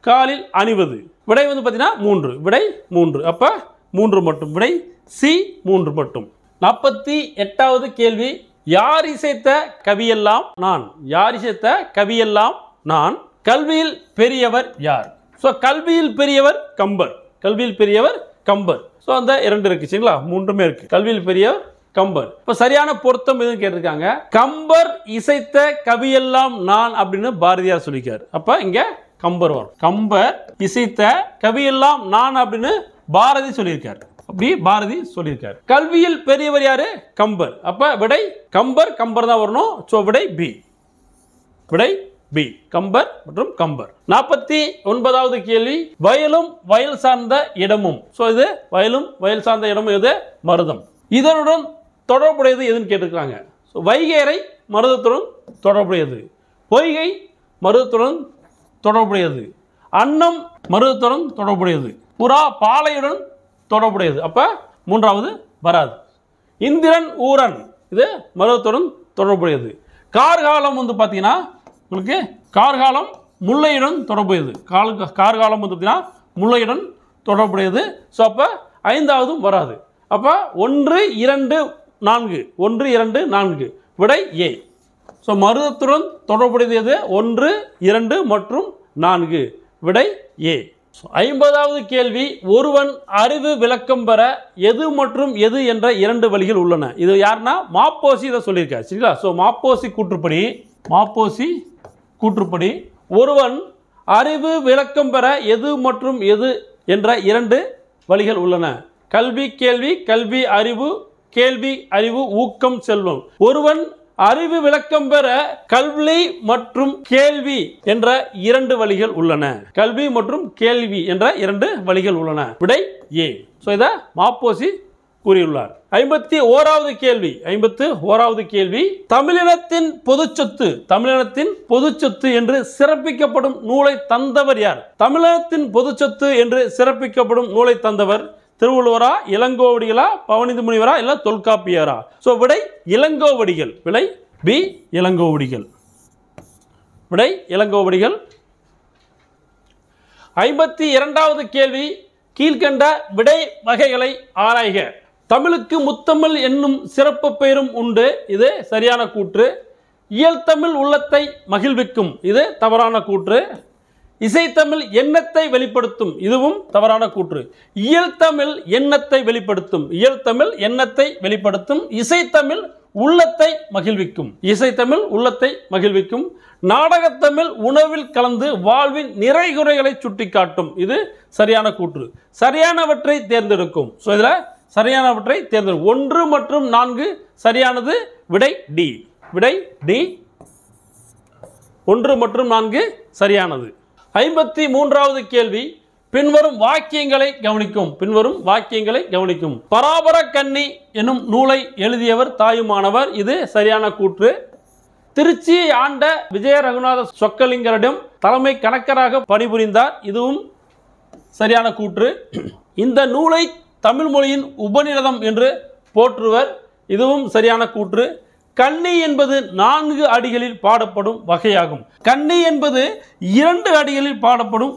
காலில் அணிவது. விடை வந்து பார்த்தீங்கன்னா 3. விடை 3. அப்ப 3 மட்டும். விடை சி 3 மட்டும். 48வது கேள்வி. யார் இசைத்த கவியெல்லாம் நான்? யார் இசைத்த கவியெல்லாம் நான்? கல்வியில் பெரியவர் யார்? ஸோ கல்வியில் பெரியவர் கம்பர். கல்வியில் பெரியவர் கம்பர். ஸோ அந்த 2 இருக்கு. சரிங்களா? 3மே இருக்கு. கல்வியில் பெரியவர் கம்பர். இப்ப சரியான பொருத்தம் எதுவும் கேட்டிருக்காங்க. கம்பர் இசைத்த கவியெல்லாம் நான் அப்படின்னு பாரதியார் சொல்லிக்காரு. அப்ப இங்க கம்பர் வரும். கம்பர் இசைத்த கவியெல்லாம் நான் அப்படின்னு பாரதி சொல்லியிருக்காரு. அப்படி பாரதி சொல்லியிருக்காரு. கல்வியில் பெரியவர் யாரு? கம்பர். அப்ப விடை கம்பர், கம்பர் தான் வரணும். சோ விடை பி. விடை பி, கம்பர் மற்றும் கம்பர். 49வது கேள்வி, வயலும் வயல் சார்ந்த இடமும். சோ இது வயலும் வயல் சார்ந்த இடமும் எது? மருதம். இதனுடன் தொடர்புடையது எதுன்னு கேட்டிருக்காங்க. வைகேரை மருதத்துடன் தொடர்புடையது, பொய்கை மருதத்துடன் தொடர்புடையது, அன்னம் மருதத்துடன் தொடர்புடையது, புறா பாலையுடன் தொடர்புடையது. அப்ப மூன்றாவது வராது. இந்திரன் ஊரன் இது மருதத்துடன் தொடர்புடையது. கார்காலம் வந்து பார்த்தீங்கன்னா உங்களுக்கு கார்காலம் முல்லையுடன் தொடர்புடையது. கார்காலம் வந்து பார்த்தீங்கன்னா முல்லையுடன் தொடர்புடையது. ஸோ அப்போ ஐந்தாவதும் வராது. அப்போ 1, 2, 4 1, 2, 4 விடை ஏ. ஸோ மருதத்துடன் தொடர்புடையது எது? 1, 2 மற்றும் 4 விடை ஏ. 50வது கேள்வி, ஒருவன் அறிவு விளக்கம் பெற எது மற்றும் எது என்ற 2 வழிகள் உள்ளன. இது யாருன்னா மாப்போசி இதை சொல்லியிருக்காரு. சரிங்களா? ஸோ மாப்போசி கூற்றுப்படி ஒருவன் அறிவு விளக்கம் பெற எது மற்றும் எது என்ற 2 வழிகள் உள்ளன. கல்வி கேள்வி, கல்வி அறிவு, கேள்வி அறிவு ஊக்கம் செல்வம். ஒருவன் அறிவு விளக்கம் பெற கல்வி மற்றும் கேள்வி என்ற 2 வழிகள் உள்ளன. கல்வி மற்றும் கேள்வி என்ற 2 வழிகள் உள்ளன. விடை ஏ. ஸோ இதை மாப்போசி கூறியுள்ளார். 51வது கேள்வி, தமிழினத்தின் பொதுச்சொத்து என்று சிறப்பிக்கப்படும் நூலை தந்தவர் யார்? தமிழினத்தின் பொதுச்சொத்து என்று சிறப்பிக்கப்படும் நூலை தந்தவர் திருவள்ளுவரா, இளங்கோவடிகளா, பவனிந்து முனிவரா, இல்ல தொல்காப்பியரா? சோ விடை இளங்கோவடிகள். விடை பி, இளங்கோவடிகள். விடை இளங்கோவடிகள். 52வது கேள்வி, கீழ்கண்ட விடை வகைகளை ஆராய்க. தமிழுக்கு முத்தமிழ் என்னும் சிறப்பு பெயரும் உண்டு. இது சரியான கூற்று. இயல்தமிழ் உள்ளத்தை மகிழ்விக்கும். இது தவறான கூற்று. இசைத்தமிழ் எண்ணத்தை வெளிப்படுத்தும். இதுவும் தவறான கூற்று. இயல்தமிழ் எண்ணத்தை வெளிப்படுத்தும். இசைத்தமிழ் உள்ளத்தை மகிழ்விக்கும். நாடகத்தமிழ் உணவில் கலந்து வாழ்வின் நிறைகுறைகளை சுட்டிக்காட்டும். இது சரியான கூற்று. சரியானவற்றை தேர்ந்தெடுக்கும். ஸோ இதில் சரியானவற்றை தேர்ந்தெடுக்கும். 1 மற்றும் 4 சரியானது. விடை டி. விடை டி. 1 மற்றும் 4 சரியானது. 53வது கேள்வி, பின்வரும் வாக்கியங்களை கவனிக்கும். பராபர கன்னி எனும் நூலை எழுதியவர் தாயுமானவர். இது சரியான கூற்று. திருச்சியை ஆண்ட விஜய ரகுநாத சொக்கலிங்கரிடம் தலைமை கணக்கராக பணிபுரிந்தார். இதுவும் சரியான கூற்று. இந்த நூலை தமிழ் மொழியின் உபநிடதம் என்று போற்றுவர். இதுவும் சரியான கூற்று. கன்னி என்பது 4 அடிகளில் பாடப்படும் வகையாகும். கன்னி என்பது 2 அடிகளில் பாடப்படும்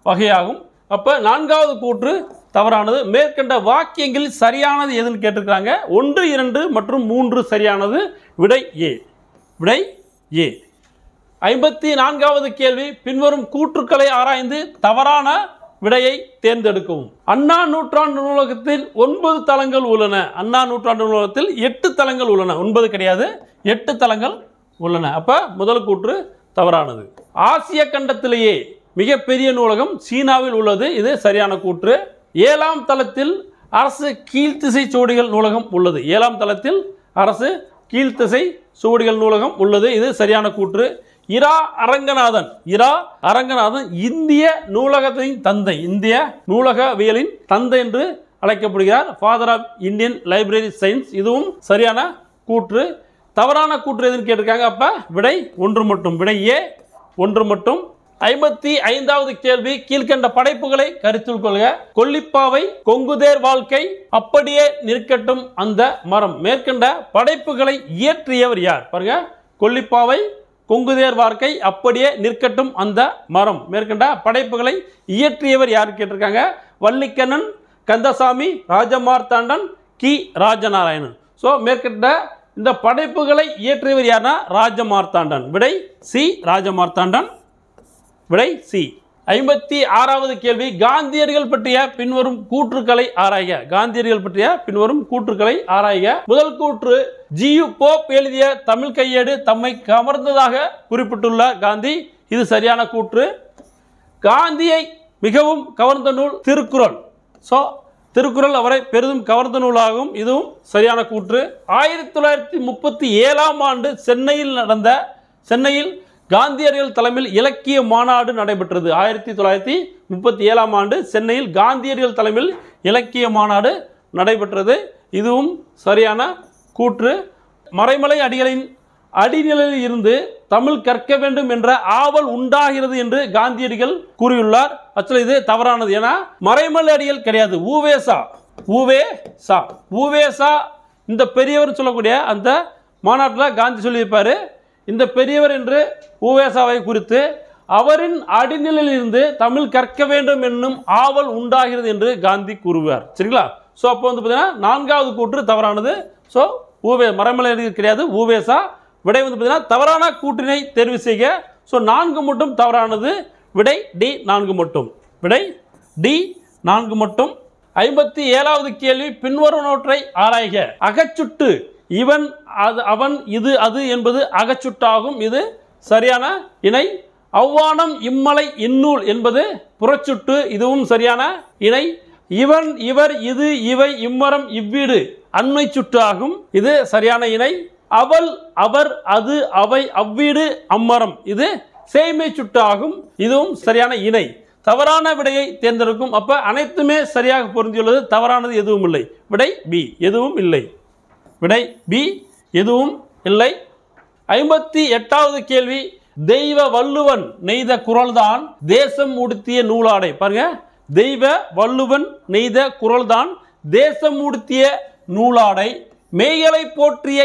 வகையாகும். அப்ப 4வது கூற்று தவறானது. மேற்கண்ட வாக்கியங்களில் சரியானது எதுன்னு கேட்டிருக்காங்க. 1, 2 மற்றும் 3 சரியானது. விடை ஏ. விடை ஏ. 54வது கேள்வி, பின்வரும் கூற்றுக்களை ஆராய்ந்து தவறான விடையை தேர்ந்தெடுக்கவும். அண்ணா நூற்றாண்டு நூலகத்தில் 9 தளங்கள் உள்ளன. அண்ணா நூற்றாண்டு நூலகத்தில் 8 தளங்கள் உள்ளன. 9 கிடையாது, 8 தளங்கள் உள்ளன. அப்ப முதல் கூற்று தவறானது. ஆசிய கண்டத்திலேயே மிகப்பெரிய நூலகம் சீனாவில் உள்ளது. இது சரியான கூற்று. 7ஆம் தளத்தில் அரசு கீழ்த்திசை சுவடிகள் நூலகம் உள்ளது. 7ஆம் தளத்தில் அரசு கீழ்த்திசை சுவடிகள் நூலகம் உள்ளது. இது சரியான கூற்று. இரா அரங்கநாதன் இந்திய நூலகத்தின் தந்தை, இந்திய நூலகவியலின் தந்தை என்று அழைக்கப்படுகிறார். Father of Indian library science. இதுவும் சரியான கூற்று. தவறான கூற்று எதுன்னு கேட்டிருக்காங்க. அப்ப விடை 1 மட்டும். விடை ஏ, 1 மட்டும். 55வது கேள்வி, கீழ்கண்ட படைப்புகளை கருத்தில் கொள்க. கொல்லிப்பாவை, கொங்குதேர் வாழ்க்கை, அப்படியே நிற்கட்டும் அந்த மரம். மேற்கண்ட படைப்புகளை இயற்றியவர் யார்? பாருங்க, கொல்லிப்பாவை, கொங்குதேர் வாழ்க்கை, அப்படியே நிற்கட்டும் அந்த மரம். மேற்கண்ட படைப்புகளை இயற்றியவர் யார் கேட்டிருக்காங்க. வள்ளிக்கண்ணன், கந்தசாமி, ராஜமார்த்தாண்டன், கி ராஜநாராயணன். ஸோ மேற்கண்ட இந்த படைப்புகளை இயற்றியவர் யார்னா ராஜமார்த்தாண்டன். விடை சி, ராஜமார்த்தாண்டன். விடை சி. 56வது கேள்வி, காந்தியடிகள் பற்றிய பின்வரும் கூற்றுக்களை ஆராய்க. முதல் கூற்று, ஜியு போப் எழுதிய தமிழ் கையேடு தம்மை கவர்ந்ததாக குறிப்பிட்டுள்ளார் காந்தி. இது சரியான கூற்று. காந்தியை மிகவும் கவர்ந்த நூல் திருக்குறள். ஸோ திருக்குறள் அவரை பெரிதும் கவர்ந்த நூலாகும். இதுவும் சரியான கூற்று. 1937ஆம் ஆண்டு சென்னையில் காந்தியடிகள் தலைமையில் இலக்கிய மாநாடு நடைபெற்றது. 1937ஆம் ஆண்டு சென்னையில் காந்தியடிகள் தலைமையில் இலக்கிய மாநாடு நடைபெற்றது. இதுவும் சரியான கூற்று. மறைமலை அடிகளின் அடிநிலையில் இருந்து தமிழ் கற்க வேண்டும் என்ற ஆவல் உண்டாகிறது என்று காந்தியடிகள் கூறியுள்ளார். ஆக்சுவலி இது தவறானது. ஏன்னா மறைமலை அடிகள் கிடையாது, ஊவேசா இந்த பெரியவர் சொல்லக்கூடிய அந்த மாநாட்டில் காந்தி சொல்லியிருப்பார். இந்த பெரியவர் என்று ஊவேசாவை குறித்து அவரின் அடிநிலையில் இருந்து தமிழ் கற்க வேண்டும் என்னும் ஆவல் உண்டாகிறது என்று காந்தி கூறுவார். சரிங்களா? ஸோ அப்போ வந்து பார்த்தீங்கன்னா 4வது கூற்று தவறானது. ஸோ மறைமலை அடிகள் கிடையாது, ஊவேசா. விடை வந்து பார்த்தீங்கன்னா தவறான கூற்றினை தேர்வு செய்க. ஸோ 4 மட்டும் தவறானது. விடை டி 4 மட்டும். விடை டி 4 மட்டும். 57வது கேள்வி, பின்வருவனவற்றை ஆராய்க. அகச்சுட்டு இவன் அவன் இது அது என்பது அகச்சுட்டாகும். இது சரியான இணை. அவ்வானம் இம்மலை இந்நூல் என்பது புறச்சுட்டு. இதுவும் சரியான இணை. இவன் இவர் இது இவை இம்மரம் இவ்வீடு அண்மை சுட்டு ஆகும். இது சரியான இணை. அவள் அவர் அது அவை அவ்வீடு அம்மரம் இது சேய்மை சுட்டு ஆகும். இதுவும் சரியான இணை. தவறான விடையை தேர்ந்தெடுக்கும். அப்ப அனைத்துமே சரியாக பொருந்தியுள்ளது. தவறானது எதுவும் இல்லை. விடை பி எதுவும் இல்லை. விடை பி எதுவும் இல்லை. 58வது கேள்வி, தெய்வ வள்ளுவன் நெய்த குறள்தான் தேசம் உடுத்திய நூலாடை. பாருங்க, தெய்வ வள்ளுவன் நெய்த குறள்தான் தேசம் உடுத்திய நூலாடை. மெய்களை போற்றிய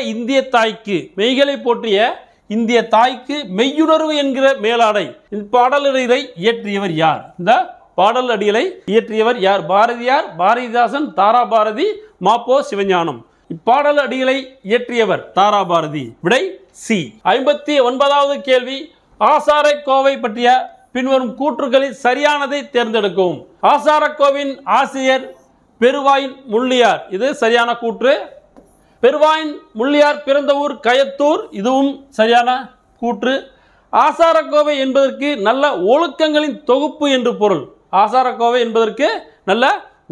இந்திய தாய்க்கு மெய்யுணர்வு என்கிற மேலாடை. இந்த பாடலடிகளை இயற்றியவர் யார்? இந்த பாடல் அடிகளை இயற்றியவர் யார்? பாரதியார், பாரதிதாசன், தாராபாரதி, மாப்போ சிவஞானம். இப்பாடல் அடிகளை இயற்றியவர் தாராபாரதி. விடை சி. 59வது கேள்வி, ஆசாரக்கோவை பற்றிய பின்வரும் கூற்றுகளில் சரியானதை தேர்ந்தெடுக்கவும். ஆசாரக்கோவின் ஆசிரியர் பெருவாயின் முள்ளியார். இது சரியான கூற்று. பெருவாயின் முள்ளியார் பிறந்த ஊர் கயத்தூர். இதுவும் சரியான கூற்று. ஆசாரக்கோவை என்பதற்கு நல்ல ஒழுக்கங்களின் தொகுப்பு என்று பொருள். ஆசாரக்கோவை என்பதற்கு நல்ல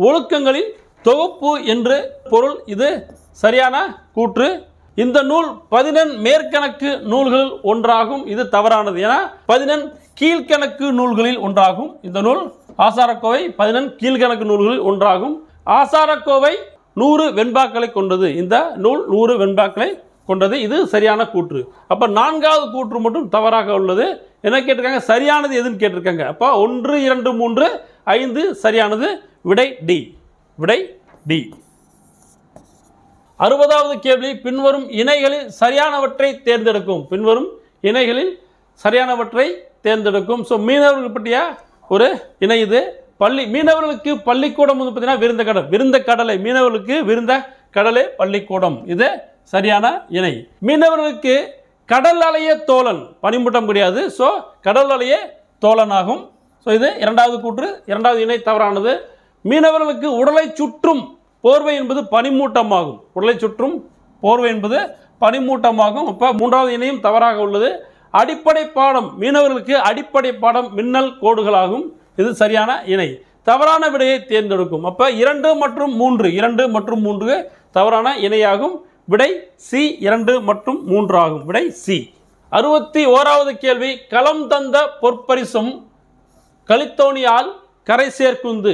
ஒழுக்கங்களின் தொகுப்பு என்று பொருள். இது சரியான கூற்று. இந்த நூல் 11 மேற்கணக்கு நூல்களில் ஒன்றாகும். இது தவறானது. ஏன்னா 11 கீழ்கணக்கு நூல்களில் ஒன்றாகும். இந்த நூல் ஆசாரக்கோவை 11 கீழ்கணக்கு நூல்களில் ஒன்றாகும். ஆசாரக்கோவை 100 வெண்பாக்களை கொண்டது. இந்த நூல் 100 வெண்பாக்களை கொண்டது. இது சரியான கூற்று. அப்ப 4வது கூற்று மட்டும் தவறாக உள்ளது. என்ன கேட்டிருக்காங்க? சரியானது எதுன்னு கேட்டிருக்காங்க. அப்ப 1 2 3 5 சரியானது. விடை டி. விடை டி. 60வது கேள்வி, பின்வரும் இணைகளில் சரியானவற்றை தேர்ந்தெடுக்கும். பின்வரும் இணைகளில் சரியானவற்றை தேர்ந்தெடுக்கும். ஸோ மீனவர்கள் பற்றிய ஒரு இணை இது. மீனவர்களுக்கு பள்ளிக்கூடம் வந்து பார்த்தீங்கன்னா விருந்த கடலை. மீனவர்களுக்கு விருந்த கடலை பள்ளிக்கூடம். இது சரியான இணை. மீனவர்களுக்கு கடல் அலைய தோழன், பனிமூட்டம் கிடையாது. ஸோ கடல் அலைய தோழன் ஆகும். ஸோ இது 2வது கூற்று. 2வது இணை தவறானது. மீனவர்களுக்கு உடலை சுற்றும் போர்வை என்பது பனிமூட்டமாகும். உடலை சுற்றும் போர்வை என்பது பனிமூட்டமாகும். அப்போ 3வது இணையும் தவறாக உள்ளது. அடிப்படை பாடம், மீனவர்களுக்கு அடிப்படை பாடம் மின்னல் கோடுகளாகும். இது சரியான இணை. தவறான விடையை தேர்ந்தெடுக்கும். அப்ப 2 மற்றும் 3 தவறான இணையாகும். விடை சி 2 மற்றும் 3 ஆகும். விடை சி. 61வது கேள்வி, களம் தந்த பொற்பரிசும் கலித்தோணியால் கரை சேர்க்குந்து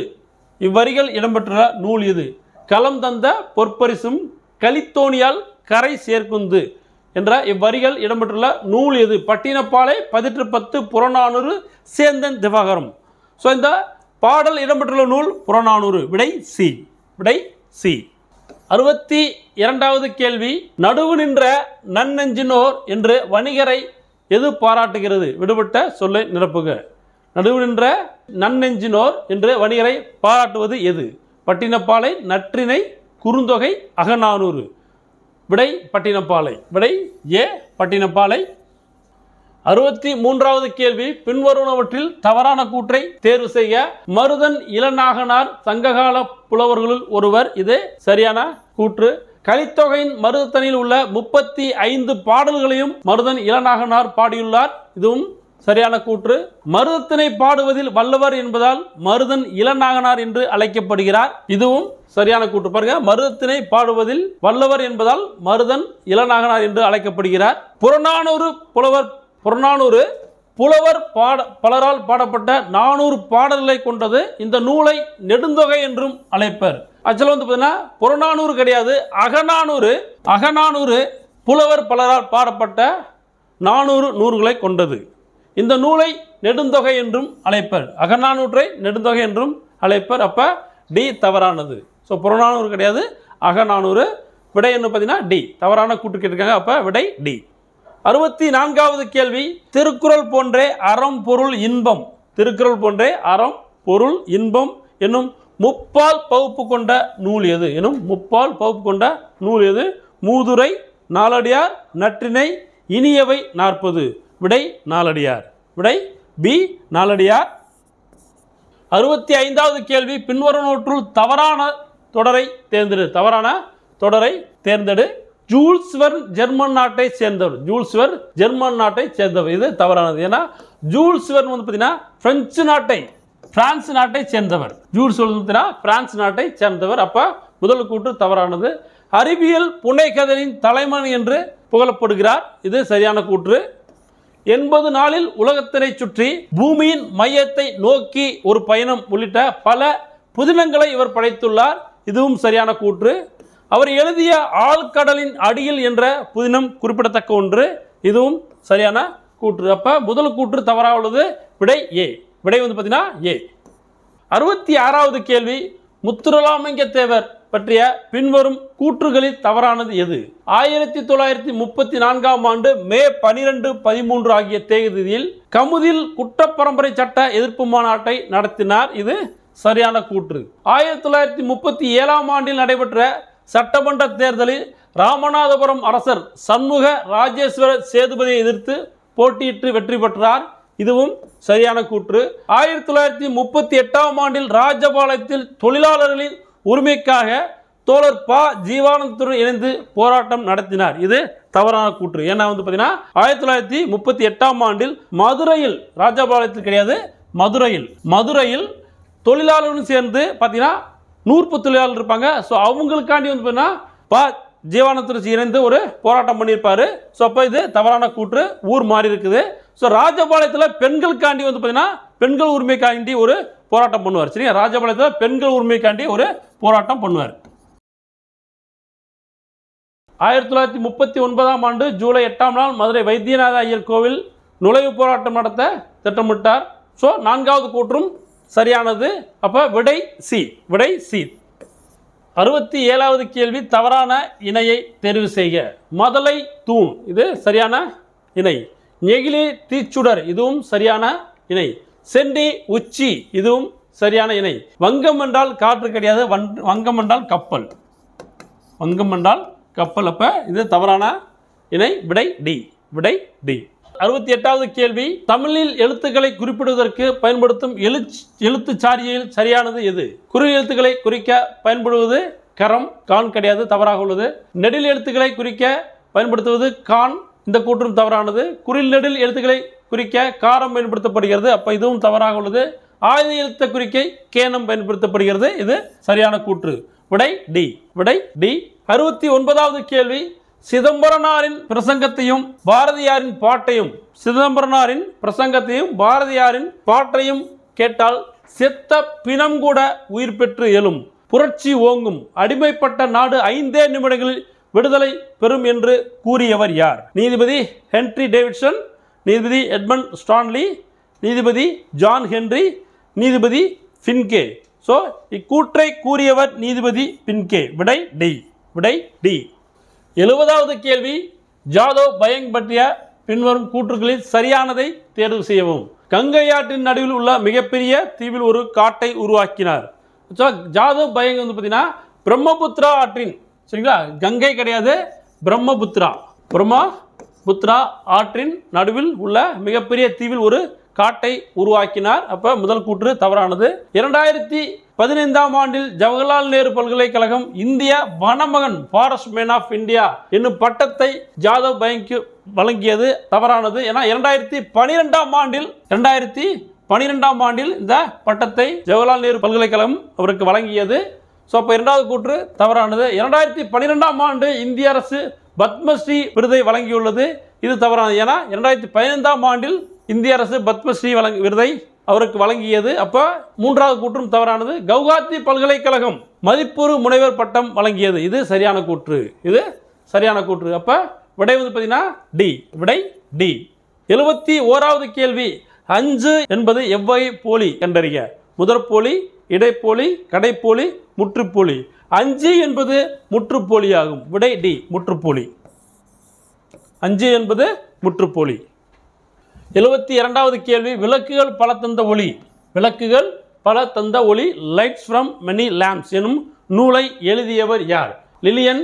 இவ்வரிகள் இடம்பெற்றுள்ள நூல் இது. களம் தந்த பொற்பரிசும் கலித்தோணியால் கரை சேர்க்குந்து என்ற இவ்வரிகள் இடம்பெற்றுள்ள நூல் எது? பட்டினப்பாலை, 1810, புறநானூறு, சேந்தன் திவாகரம். ஸோ இந்த பாடல் இடம்பெற்றுள்ள நூல் புறநானூறு. விடை சி. விடை சி. 62வது கேள்வி, நடுவு நின்ற நன்னெஞ்சினோர் என்று வணிகரை எது பாராட்டுகிறது? விடுபட்ட சொல்லை நிரப்புக. நடுவு நின்ற நன்னெஞ்சினோர் என்று வணிகரை பாராட்டுவது எது? பட்டினப்பாலை, நற்றிணை, குறுந்தொகை, அகநானூறு. விடை பட்டினப்பாலை. விடை ஏ பட்டினப்பாலை. 63வது கேள்வி, பின்வருவனவற்றில் தவறான கூற்றை தேர்வு செய்ய. மருதன் இளநாகனார் சங்ககால புலவர்களுள் ஒருவர். இது சரியான கூற்று. கலித்தொகையின் மருதத்தனில் உள்ள 35 பாடல்களையும் மருதன் இளநாகனார் பாடியுள்ளார். இதுவும் சரியான கூற்று. மருதத்திணை பாடுவதில் வல்லவர் என்பதால் மருதன் இளநாகனார் என்று அழைக்கப்படுகிறார். இதுவும் சரியான கூற்று. பாருங்க, மருதத்திணை பாடுவதில் வல்லவர் என்பதால் மருதன் இளநாகனார் என்று அழைக்கப்படுகிறார். புறநானூறு புலவர் பலரால் பாடப்பட்ட 400 பாடல்களை கொண்டது. இந்த நூலை நெடுந்தொகை என்றும் அழைப்பர். ஆக்சுவலாக வந்து பார்த்தீங்கன்னா புறநானூறு கிடையாது, அகநானூறு புலவர் பலரால் பாடப்பட்ட 400 நூல்களை கொண்டது. இந்த நூலை நெடுந்தொகை என்றும் அழைப்பர். அகநானூற்றை நெடுந்தொகை என்றும் அழைப்பர். அப்ப டி தவறானது. ஸோ புறநானூறு கிடையாது, அகநானூறு. விடை என்ன பார்த்தீங்கன்னா டி. தவறான கூற்று கேட்டிருக்காங்க. அப்ப விடை டி. 64வது கேள்வி, திருக்குறள் போன்றே அறம் பொருள் இன்பம், திருக்குறள் போன்றே அறம் பொருள் இன்பம் என்னும் முப்பால் பகுப்பு கொண்ட நூல் எது? எனும் முப்பால் பகுப்பு கொண்ட நூல் எது? மூதுரை, நாலடியார், நற்றிணை, இனியவை 40. விடை நாலடியார். விடை பி நாலடியார். 65வது கேள்வி, பின்வருவனவற்றுள் தவறான தொடரை தேர்ந்தெடு. தவறான தொடரை தேர்ந்தெடு. ஜூல்ஸ் வெர்ன் ஜெர்மன் நாட்டை சேர்ந்தவர். ஜூல்ஸ் வெர்ன் ஜெர்மன் நாட்டை சேர்ந்தவர். இது தவறானது. ஏன்னா ஜூல்ஸ் வெர்ன் வந்து பார்த்தீங்கன்னா பிரான்ஸ் நாட்டை சேர்ந்தவர். ஜூல்ஸ் வெர்ன் பார்த்தீங்கன்னா பிரான்ஸ் நாட்டை சேர்ந்தவர். அப்ப முதல் கூற்று தவறானது. அறிவியல் புனைகதலின் தலைமன் என்று புகழப்படுகிறார். இது சரியான கூற்று. 80 நாளில் உலகத்தினை சுற்றி பூமியின் மையத்தை நோக்கி ஒரு பயணம் உள்ளிட்ட பல புதினங்களை இவர் படைத்துள்ளார். இதுவும் சரியான கூற்று. அவர் எழுதிய ஆழ்கடலின் அடியில் என்ற புதினம் குறிப்பிடத்தக்க ஒன்று. இதுவும் சரியான கூற்று. அப்ப முதல் கூற்று தவறாக உள்ளது. விடை ஏ. விடை வந்து பார்த்தீங்கன்னா ஏ. 66வது கேள்வி, முத்துராமலிங்க தேவர் பற்றிய பின்வரும் கூற்றுகளில் தவறானது எது? 1934ஆம் ஆண்டு மே 12, 13 ஆகிய தேதியில் கமுதில் குற்றப்பரம்பரை சட்ட எதிர்ப்பு மாநாட்டை நடத்தினார். இது சரியான கூற்று. 1937ஆம் ஆண்டில் நடைபெற்ற சட்டமன்ற தேர்தலில் ராமநாதபுரம் அரசர் சண்முக ராஜேஸ்வர சேதுபதியை எதிர்த்து போட்டியிட்டு வெற்றி பெற்றார். இதுவும் சரியான கூற்று. 1938ஆம் ஆண்டில் ராஜபாளையத்தில் தொழிலாளர்களின் உரிமைக்காக தோழர் ப. ஜீவானந்தத்துடன் இணைந்து போராட்டம் நடத்தினார். இது தவறான கூற்று. ஏன்னா வந்து பார்த்தீங்கன்னா 1938ஆம் ஆண்டில் மதுரையில், ராஜபாளையத்தில் கிடையாது, மதுரையில் தொழிலாளர்களும் சேர்ந்து பார்த்தீங்கன்னா 100 தொழிலாளர் இருப்பாங்க. ஸோ அவங்களுக்காண்டி வந்து பார்த்தீங்கன்னா ப. ஜீவானந்தத்துடன் இணைந்து ஒரு போராட்டம் பண்ணியிருப்பாரு. ஸோ அப்போ இது தவறான கூற்று. ஊர் மாறி இருக்குது. ஸோ ராஜபாளையத்தில் பெண்களுக்காண்டி வந்து பார்த்தீங்கன்னா பெண்கள் உரிமைக்காண்டி ஒரு போராட்டம் பண்ணுவார். சரியா? ராஜபாளையத்தில் பெண்கள் உரிமைக்காண்டி ஒரு போராட்டம் பண்ணுவார். 1939ஆம் ஆண்டு ஜூலை 8ஆம் நாள் மதுரை வைத்தியநாத ஐயர் கோவில் நுழைவு போராட்டம் நடத்த திட்டமிட்டார். ஸோ 4வது கூற்றும் சரியானது. அப்ப விடை சி. விடை சி. 67வது கேள்வி, தவறான இணையை தேர்வு செய்க. மதலை தூண், இது சரியான இணை. நெகிழி தீச்சுடர், இதுவும் சரியான இணை. செண்டி உச்சி, இதுவும் சரியான இணை. வங்கம் என்றால் காற்று கிடையாது, வங்கம் என்றால் கப்பல். வங்கம் என்றால் கப்பல். அப்ப இது தவறான இணை. விடை டி. விடை டி. 68வது கேள்வி, தமிழில் எழுத்துக்களை குறிப்பிடுவதற்கு பயன்படுத்தும் எழுத்துச்சாரியில் சரியானது எது? குறில் எழுத்துக்களை குறிக்க பயன்படுவது கரம். கான் கிடையாது, தவறாக உள்ளது. நெடில் எழுத்துக்களை குறிக்க பயன்படுத்துவது கான். இந்த கூற்றும் தவறானது. குறில் நெடில் எழுத்துக்களை குறிக்க காரம் பயன்படுத்தப்படுகிறது. அப்ப இதுவும் தவறாக உள்ளது. ஆயுத எழுத்த குறிக்க கேனம் பயன்படுத்தப்படுகிறது. இது சரியான கூற்று. விடை டி. விடை டி. 69வது கேள்வி, சிதம்பரனாரின் பிரசங்கத்தையும் பாரதியாரின் பாட்டையும், சிதம்பரனாரின் பிரசங்கத்தையும் பாரதியாரின் பாட்டையும் கேட்டால் செத்த பிணம் கூட உயிர் பெற்று எழும், புரட்சி ஓங்கும், அடிமைப்பட்ட நாடு 5 நிமிடங்களில் விடுதலை பெறும் என்று கூறியவர் யார்? நீதிபதி ஹென்றி டேவிட்சன், நீதிபதி எட்மண்ட் ஸ்டான்லி, நீதிபதி ஜான் ஹென்றி, நீதிபதி பின்கே. ஸோ இக்கூற்றை கூறியவர் நீதிபதி பின்கே. விடை டி. விடை டி. 70வது கேள்வி, ஜாதவ் பயங் பற்றிய பின்வரும் கூற்றுகளில் சரியானதை தேர்வு செய்யவும். கங்கை ஆற்றின் நடுவில் உள்ள மிகப்பெரிய தீவில் ஒரு காட்டை உருவாக்கினார். ஜாதவ் பயங் வந்து பார்த்தீங்கன்னா பிரம்மபுத்திரா ஆற்றின், சரிங்களா, கங்கை கிடையாது, பிரம்மபுத்திரா ஆற்றின் நடுவில் உள்ள மிகப்பெரிய தீவில் ஒரு காட்டை உருவாக்கினார். அப்ப முதல் கூற்று தவறானது. 2015ஆம் ஆண்டில் ஜவஹர்லால் நேரு பல்கலைக்கழகம் இந்திய வனமகன், ஃபாரஸ்ட் மேன் ஆஃப் இந்தியா என்னும் பட்டத்தை ஜாதவ் பயங்க்கு வழங்கியது தவறானது. ஏன்னா 2012ஆம் ஆண்டில் இந்த பட்டத்தை ஜவஹர்லால் நேரு பல்கலைக்கழகம் அவருக்கு வழங்கியது. ஸோ அப்போ இரண்டாவது கூற்று தவறானது. 2012ஆம் ஆண்டு இந்திய அரசு பத்மஸ்ரீ விருதை வழங்கியுள்ளது, இது தவறானது. ஏன்னா 2015ஆம் ஆண்டில் இந்திய அரசு பத்மஸ்ரீ விருதை அவருக்கு வழங்கியது. அப்போ மூன்றாவது கூற்றும் தவறானது. கவுஹாத்தி பல்கலைக்கழகம் மதிப்புறு முனைவர் பட்டம் வழங்கியது, இது சரியான கூற்று. இது சரியான கூற்று. அப்போ விடை வந்து பார்த்தீங்கன்னா டி. விடை டி. 71வது கேள்வி, அஞ்சு என்பது எவ்வகை போலி கண்டறிக. முதற்போலி, இடைப்போலி, கடைப்போலி, முற்றுப்போலி. அஞ்சு என்பது முற்றுப்போலி ஆகும். விடை டி, முற்றுப்போலி. அஞ்சு என்பது முற்றுப்போலி. 72வது கேள்வி, விளக்குகள் பல தந்த ஒளி. விளக்குகள் பல தந்த ஒளி, லைட்ஸ் ஃப்ரம் மெனி லேம்ப்ஸ் எனும் நூலை எழுதியவர் யார்? Lilian,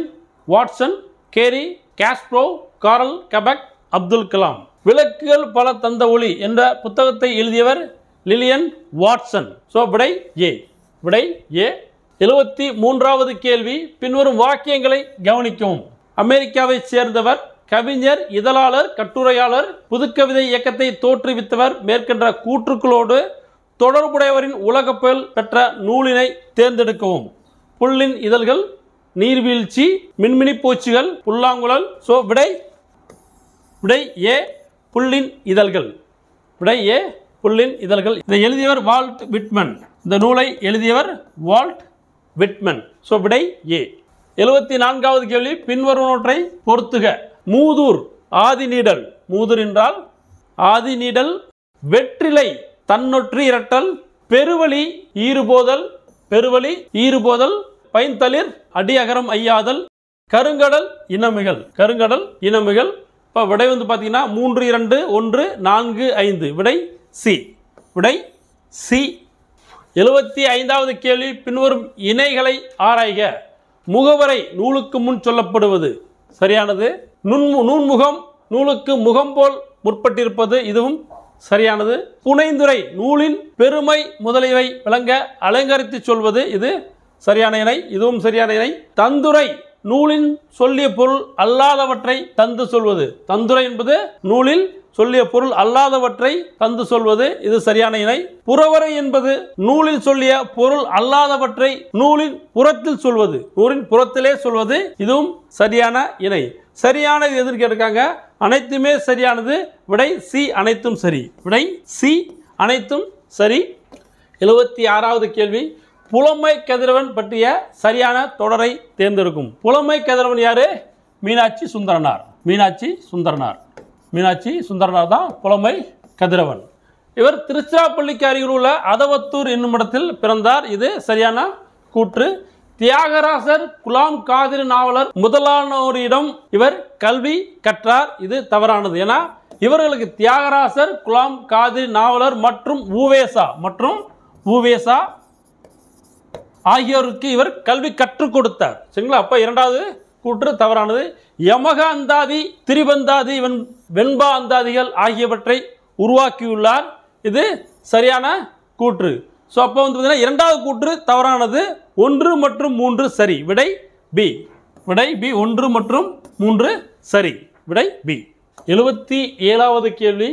Watson, Carey, Kasparov, Karl கெபக், அப்துல் கலாம். விளக்குகள் பல தந்த ஒளி என்ற புத்தகத்தை எழுதியவர் லிலியன் வாட்சன். ஸோ விடை ஏ. விடை ஏ. 73வது கேள்வி, பின்வரும் வாக்கியங்களை கவனிக்கவும். அமெரிக்காவை சேர்ந்தவர், கவிஞர், இதழாளர், கட்டுரையாளர், புதுக்கவிதை இயக்கத்தை தோற்றுவித்தவர். மேற்கண்ட கூற்றுக்களோடு தொடர்புடையவரின் உலகப்புகழ் பெற்ற நூலினை தேர்ந்தெடுக்கவும். புல்லின் இதழ்கள், நீர்வீழ்ச்சி, மின்மினி பூச்சிகள், புல்லாங்குழல். ஸோ விடை ஏ, புல்லின் இதழ்கள். விடை ஏ, புல்லின் இதழ்கள். இதை எழுதியவர் வால்ட் விட்மன். இந்த நூலை எழுதியவர் வால்ட் விட்மன். ஸோ விடை ஏ. 74வது கேள்வி, பின்வருவனவற்றை பொறுத்துக. மூதூர், ஆதிநீடல். மூதூர் என்றால் ஆதிநீடல். வெற்றிலை, தன்னொற்றி இரட்டல். பெருவழி, ஈறுபோதல். பெருவழி, ஈறுபோதல். பைந்தளிர், அடியகரம் ஐயாதல். கருங்கடல், இனமிகள். கருங்கடல், இனமிகள். இப்போ விடை வந்து பார்த்தீங்கன்னா 3, 2, 1, 4, 5. விடை சி. விடை சி. 75வது கேள்வி, பின்வரும் இணைகளை ஆராய்க. முகவரை, நூலுக்கு முன் சொல்லப்படுவது. சரியானது. நூன்முகம், நூலுக்கு முகம் போல் முற்பட்டிருப்பது. இதுவும் சரியானது. புனைந்துரை, நூலின் பெருமை முதலியவை விளங்க அலங்கரித்து சொல்வது. இது சரியான இணை. இதுவும் சரியான இணை. தந்துரை, நூலின் சொல்லிய பொருள் அல்லாதவற்றை தந்து சொல்வது. தந்துரை என்பது நூலில் சொல்லிய பொருள் அல்லாதவற்றை தந்து சொல்வது. இது சரியான இணை. புறவரை என்பது நூலில் சொல்லிய பொருள் அல்லாதவற்றை நூலின் புறத்தில் சொல்வது. நூலின் புறத்திலே சொல்வது. இதுவும் சரியான இணை. சரியானது எதிர்க்க இருக்காங்க, அனைத்துமே சரியானது. விடை சி, அனைத்தும் சரி. விடை சி, அனைத்தும் சரி. 76வது கேள்வி, புலமை கதிரவன் பற்றிய சரியான தொடரை தேர்ந்தெடுக்கும். புலமை கதிரவன் யாரு? மீனாட்சி சுந்தரனார். மீனாட்சி சுந்தரனார். மீனாட்சி சுந்தரனார் தான் புலமை கதிரவன். இவர் திருச்சிராப்பள்ளிக்கு அருகில் உள்ள அதவத்தூர் என்னும் இடத்தில் பிறந்தார். இது சரியான கூற்று. தியாகராசர், குலாம் காதிர் நாவலர் முதலானோரிடம் இவர் கல்வி கற்றார். இது தவறானது. ஏன்னா இவர்களுக்கு தியாகராசர், குலாம் காதிர் நாவலர் மற்றும் ஊவேசா ஆகியோருக்கு இவர் கல்வி கற்றுக் கொடுத்தார். சரிங்களா? அப்ப இரண்டாவது கூற்று தவறானது. யமக அந்தாதி, திரிபந்தாதி, வெண்பா அந்தாதிகள் ஆகியவற்றை உருவாக்கியுள்ளார். இது சரியான கூற்று. ஸோ அப்போ வந்து பார்த்தீங்கன்னா இரண்டாவது கூற்று தவறானது. 1 மற்றும் 3 சரி. விடை பி. விடை பி. 1 மற்றும் 3 சரி. விடை பி. 77வது கேள்வி,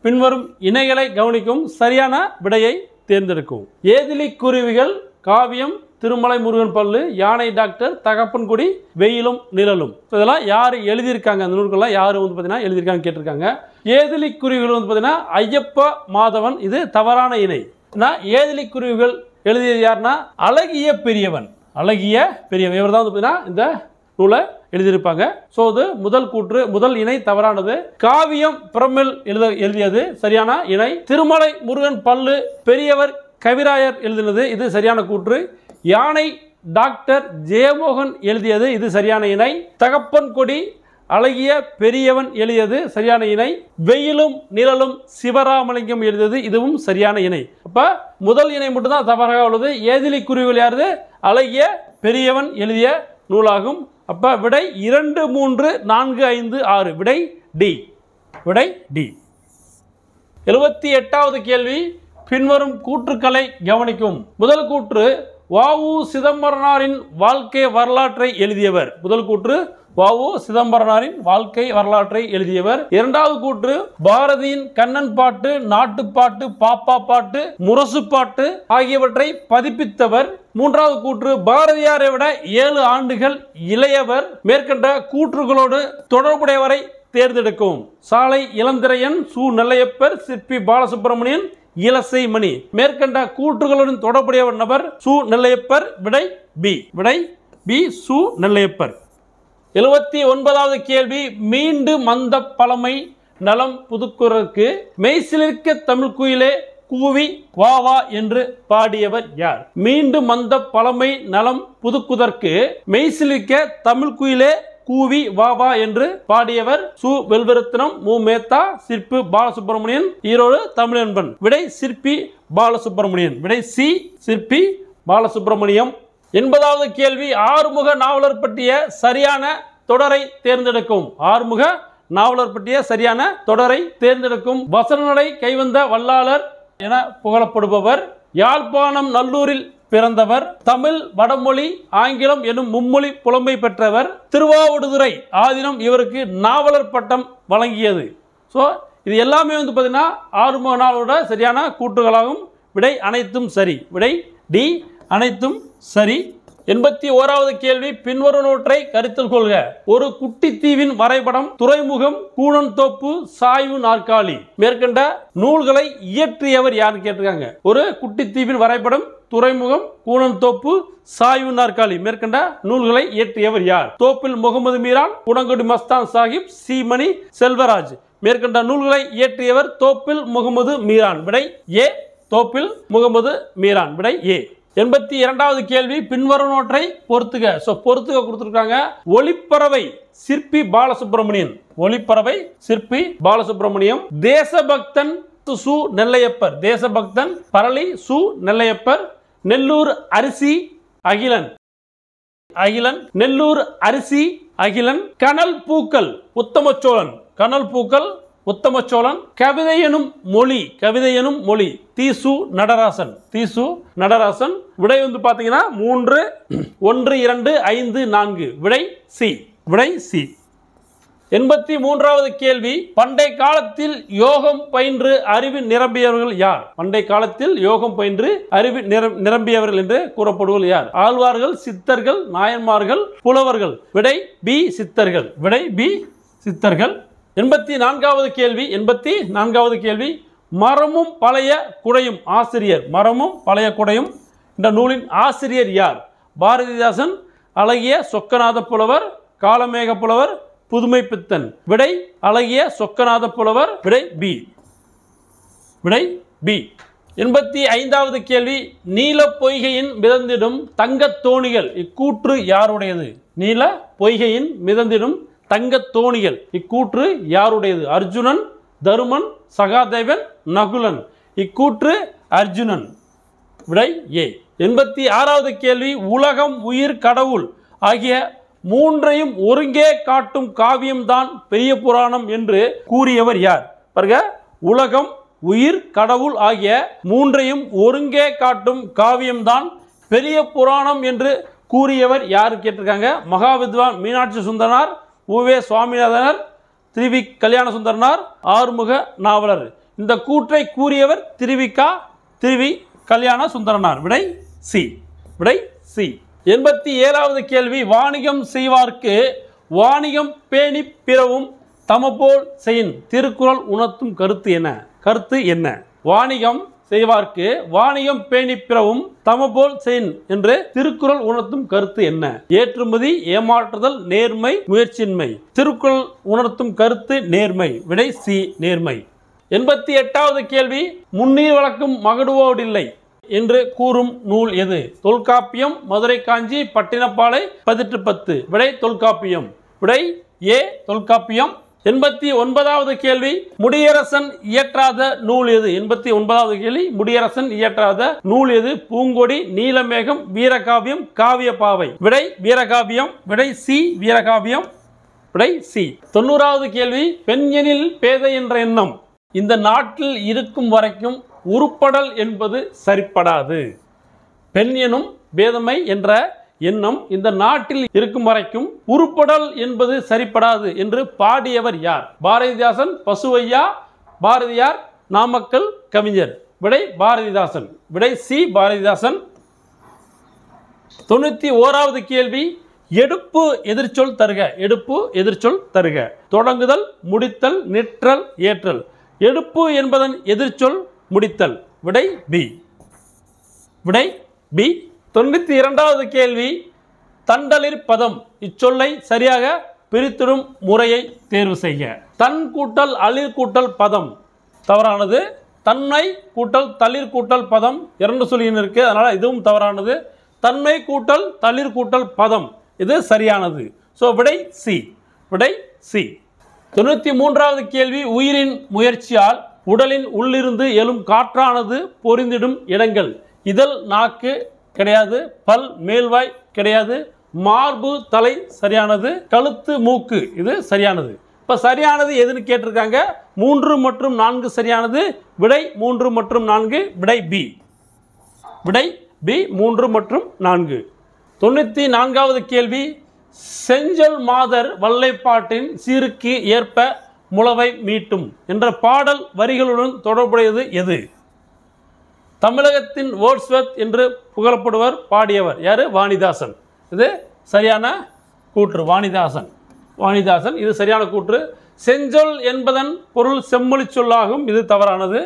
பின்வரும் இணைகளை கவனிக்கும். சரியான விடையை தேர்ந்தெடுக்கும். ஏதிலி குருவிகள், காவியம், திருமலை முருகன் பல்லு, யானை டாக்டர், தகப்பன்குடி, வெயிலும் நிழலும். இதெல்லாம் யார் எழுதியிருக்காங்க? அந்த நூல்கள்லாம் யார் வந்து பார்த்தீங்கன்னா எழுதியிருக்காங்க கேட்டிருக்காங்க. ஏதிலி குருவிகள் வந்து பார்த்தீங்கன்னா ஐயப்ப மாதவன். இது தவறான இணை. ஏதிலி குருவிகள் எழுதியது யாருன்னா அழகிய பெரியவன். அழகிய பெரியவன் இவர் தான் வந்து பார்த்தீங்கன்னா இந்த நூலை எழுதியிருப்பாங்க. ஸோ இது முதல் கூற்று, முதல் இணை தவறானது. காவியம் பிரமிழ் எழுதியது சரியான இணை. திருமலை முருகன் பல்லு பெரியவர் கவிராயர் எழுதினது. இது சரியான கூற்று. யானை டாக்டர் ஜெயமோகன் எழுதியது. இது சரியான இணை. தகப்பன் கொடி அழகிய பெரியவன் எழுதியது சரியான இணை. வெயிலும் நிழலும் சிவராமலிங்கம் எழுதியது. இதுவும் சரியான இணை. அப்ப முதல் இணை மட்டும் தான் தவறாக உள்ளது. ஏதிலி குருவிகள் யாரு? அழகிய பெரியவன் எழுதிய நூலாகும். அப்ப விடை 2, 3, 4, 5, 6. விடை டி. விடை டி. 78வது கேள்வி, பின்வரும் கூற்றுக்களை கவனிக்கும். முதல் கூற்று, வ.உ. சிதம்பரனாரின் வாழ்க்கை வரலாற்றை எழுதியவர். முதல் கூற்று வ.உ. சிதம்பரனாரின் வாழ்க்கை வரலாற்றை எழுதியவர். இரண்டாவது கூற்று பாரதியின் கண்ணன் பாட்டு, நாட்டுப்பாட்டு, பாப்பா பாட்டு, முரசு பாட்டு ஆகியவற்றை பதிப்பித்தவர். மூன்றாவது கூற்று பாரதியாரை விட 7 ஆண்டுகள் இளையவர். மேற்கண்ட கூற்றுகளோடு தொடர்புடையவரை தேர்ந்தெடுக்கும். சாலை இளந்திரையன், சு. நெல்லையப்பர், சிற்பி பாலசுப்ரமணியன், இலசை மணி. மேற்கண்ட கூற்றுகளுடன் தொடர்புடையவர் நபர் சு. நெல்லையப்பர். விடை பி. விடை பி. சு. நெல்லையப்பர். 79வது கேள்வி. மீண்டு மந்த பழமை நலம் புதுக்குறற்கு மெய்சிலிர்க்க தமிழ் குயிலே கூவி வா வா என்று பாடியவர் யார்? மீண்டும் மந்த பழமை நலம் புதுக்குதற்கு மெய்சிலிர்க்க தமிழ் குயிலே கூவி வா வா என்று பாடியவர் சு. வெல்வரத்னம், மு. மேத்தா, சிற்பி பாலசுப்ரமணியன், ஈரோடு தமிழன்பன். விடை சிற்பி பாலசுப்ரமணியன். விடை சி. சிற்பி பாலசுப்ரமணியம். 80வது கேள்வி. ஆறுமுக நாவலர் பற்றிய சரியான தொடரை தேர்ந்தெடுக்கும். ஆறுமுக நாவலர் பற்றிய சரியான தொடரை தேர்ந்தெடுக்கும். வசனநடை கைவந்த வல்லாளர் என புகழப்படுபவர். யாழ்ப்பாணம் நல்லூரில் பிறந்தவர். தமிழ், வடமொழி, ஆங்கிலம் எனும் மும்மொழி புலமை பெற்றவர். திருவாவடுதுறை ஆதீனம் இவருக்கு நாவலர் பட்டம் வழங்கியது. ஸோ இது எல்லாமே பார்த்தீங்கன்னா ஆறுமுக நாவலரோட சரியான கூற்றுகளாகும். விடை அனைத்தும் சரி. விடை டி. அனைத்தும் சரி. 81வது கேள்வி. பின்வருவனவற்றை கருத்தில் கொள்க. ஒரு குட்டி தீவின் வரைபடம், துறைமுகம், கூனன்தோப்பு, சாய்வு நாற்காலி. மேற்கண்ட நூல்களை இயற்றியவர் யாருன்னு கேட்டிருக்காங்க. ஒரு குட்டி தீவின் வரைபடம், துறைமுகம், கூனன்தோப்பு, சாய்வு நாற்காலி. மேற்கண்ட நூல்களை இயற்றியவர் யார்? தோப்பில் முகமது மீரான், குணங்குடி மஸ்தான் சாஹிப், சி. மணி செல்வராஜ். மேற்கண்ட நூல்களை இயற்றியவர் தோப்பில் முகமது மீரான். விடை ஏ. தோப்பில் முகமது மீரான். விடை ஏ. 82வது கேள்வி. பின்வருவனவற்றை பொறுத்துக. பொறுத்துக கொடுத்திருக்காங்க. ஒளிப்பறவை சிற்பி பாலசுப்ரமணியன். ஒளிப்பறவை சிற்பி பாலசுப்ரமணியம். தேசபக்தன் சு. நெல்லையப்பர். தேசபக்தன் பரளி சு. நெல்லையப்பர். நெல்லூர் அரிசி அகிலன். அகிலன். நெல்லூர் அரிசி அகிலன். கனல் பூக்கள் உத்தமச்சோழன். கனல் பூக்கள் உத்தமச்சோழன். கவிதை எனும் மொழி. கவிதை எனும் மொழி தீசு நடராசன். தீசு நடராசன். விடை பார்த்தீங்கன்னா 3, 1, 2, 5, 4. விடை சி. விடை சி. 83வது கேள்வி. பண்டை காலத்தில் யோகம் பயின்று அறிவு நிரம்பியவர்கள் யார்? பண்டை காலத்தில் யோகம் பயின்று அறிவு நிரம்பியவர்கள் என்று கூறப்படுவது யார்? ஆழ்வார்கள், சித்தர்கள், நாயன்மார்கள், புலவர்கள். விடை பி. சித்தர்கள். விடை பி. சித்தர்கள். 84வது கேள்வி. 84வது கேள்வி. மரமும் பழைய குடையும் ஆசிரியர். மரமும் பழைய குடையும் இந்த நூலின் ஆசிரியர் யார்? பாரதிதாசன், அழகிய சொக்கநாத புலவர், காலமேக புலவர், புதுமை பித்தன். விடை அழகிய சொக்கநாத புலவர். விடை பி. விடை பி. 85வது கேள்வி. நீல பொய்கையின் மிதந்திடும் தங்கத் தோணிகள் இக்கூற்று யாருடையது? நீல பொய்கையின் மிதந்திடும் தங்கத் தோணிகள் இக்கூற்று யாருடையது? அர்ஜுனன், தருமன், சகாதேவன், நகுலன். இக்கூற்று அர்ஜுனன். விடை ஏ. 86வது கேள்வி. உலகம், உயிர், கடவுள் ஆகிய மூன்றையும் ஒருங்கே காட்டும் காவியம்தான் பெரிய புராணம் என்று கூறியவர் யார்? பாருங்க. உலகம், உயிர், கடவுள் ஆகிய மூன்றையும் ஒருங்கே காட்டும் காவியம்தான் பெரிய புராணம் என்று கூறியவர் யாரு கேட்டிருக்காங்க. மகாவித்வான் மீனாட்சி சுந்தரனார், உவே சுவாமிநாதனர், திருவி கல்யாண சுந்தரனார், ஆறுமுக நாவலர். இந்த கூற்றை கூறியவர் திருவி கல்யாண சுந்தரனார். விடை சி. விடை சி. 87வது கேள்வி. வாணிகம் செய்வார்க்கு வாணிகம் பேணி பிறவும் தமபோல் செயின் திருக்குறள் உணர்த்தும் கருத்து என்ன? கருத்து என்ன? வாணிகம் செய்வார்க்கு வாணிகம் பேணி பிறவும் தமபோல் செயின் என்று திருக்குறள் உணர்த்தும் கருத்து என்ன? ஏற்றுமதி, ஏமாற்றுதல், நேர்மை, முயற்சியின்மை. திருக்குறள் உணர்த்தும் கருத்து நேர்மை. விடை சி. நேர்மை. 88வது கேள்வி. முன்னீர் வழக்கும் மகடுவோடில்லை என்று கூறும் நூல் எது? தொல்காப்பியம், மதுரை காஞ்சி, பட்டினப்பாலை, 1810. விடை தொல்காப்பியம். விடை ஏ. தொல்காப்பியம். 89வது கேள்வி. முடியரசன் இயற்றாத நூல் எது? 89வது கேள்வி. முடியரசன் இயற்றாத நூல் எது? பூங்கொடி, நீலமேகம், வீரகாவியம், காவிய பாவை. விடை வீரகாவியம். விடை சி. வீரகாவியம். விடை சி. 90வது கேள்வி. பெண் எனில் பேதை என்ற எண்ணம் இந்த நாட்டில் இருக்கும் வரைக்கும் உருப்படல் என்பது சரிப்படாது. பெண் எனும் பேதமை என்ற எண்ணம் இந்த நாட்டில் இருக்கும் வரைக்கும் உருப்படல் என்பது சரிப்படாது என்று பாடியவர் யார்? பாரதிதாசன், பசுவையா, பாரதியார், நாமக்கல் கவிஞர். விடை பாரதிதாசன். விடை சி பாரதிதாசன். 91வது கேள்வி, எடுப்பு எதிர்ச்சொல் தருக. எடுப்பு எதிர்ச்சொல் தருக. தொடங்குதல், முடித்தல், நிற்றல், ஏற்றல். எடுப்பு என்பதன் எதிர்ச்சொல் முடித்தல். விடை பி. விடை பி. 92வது கேள்வி, தண்டலிற் பதம் இச்சொல்லை சரியாக பிரித்திடும் முறையை தேர்வு செய்க. தன் கூட்டல் அளிர் கூட்டல் பதம் தவறானது. தன்மை கூட்டல் தளிர் கூட்டல் பதம் 2 சொல்லின்னு இருக்கு, அதனால இதுவும் தவறானது. தன்மை கூட்டல் தளிர் கூட்டல் பதம் இது சரியானது. ஸோ விடை சி. விடை சி. 93வது கேள்வி, உயிரின் முயற்சியால் உடலின் உள்ளிருந்து எழும் காற்றானது பொருந்திடும் இடங்கள். இதழ் நாக்கு கிடையாது, பல் மேல்வாய் கிடையாது, மார்பு தலை சரியானது, கழுத்து மூக்கு இது சரியானது. இப்போ சரியானது எதுன்னு கேட்டிருக்காங்க. 3 மற்றும் 4 சரியானது. விடை 3 மற்றும் 4. விடை பி. விடை பி 3 மற்றும் 4. 94வது கேள்வி, செஞ்சொல் மாதர் வல்லைப்பாட்டின் சீருக்கு ஏற்ப முளவை மீட்டும் என்ற பாடல் வரிகளுடன் தொடர்புடையது எது? தமிழகத்தின் வேர்ட்ஸ்வொர்த் என்று புகழப்படுவர் பாடியவர் யாரு? வாணிதாசன். இது சரியான கூற்று. வாணிதாசன். வாணிதாசன் இது சரியான கூற்று. செஞ்சொல் என்பதன் பொருள் செம்மொழி சொல்லாகும். இது தவறானது.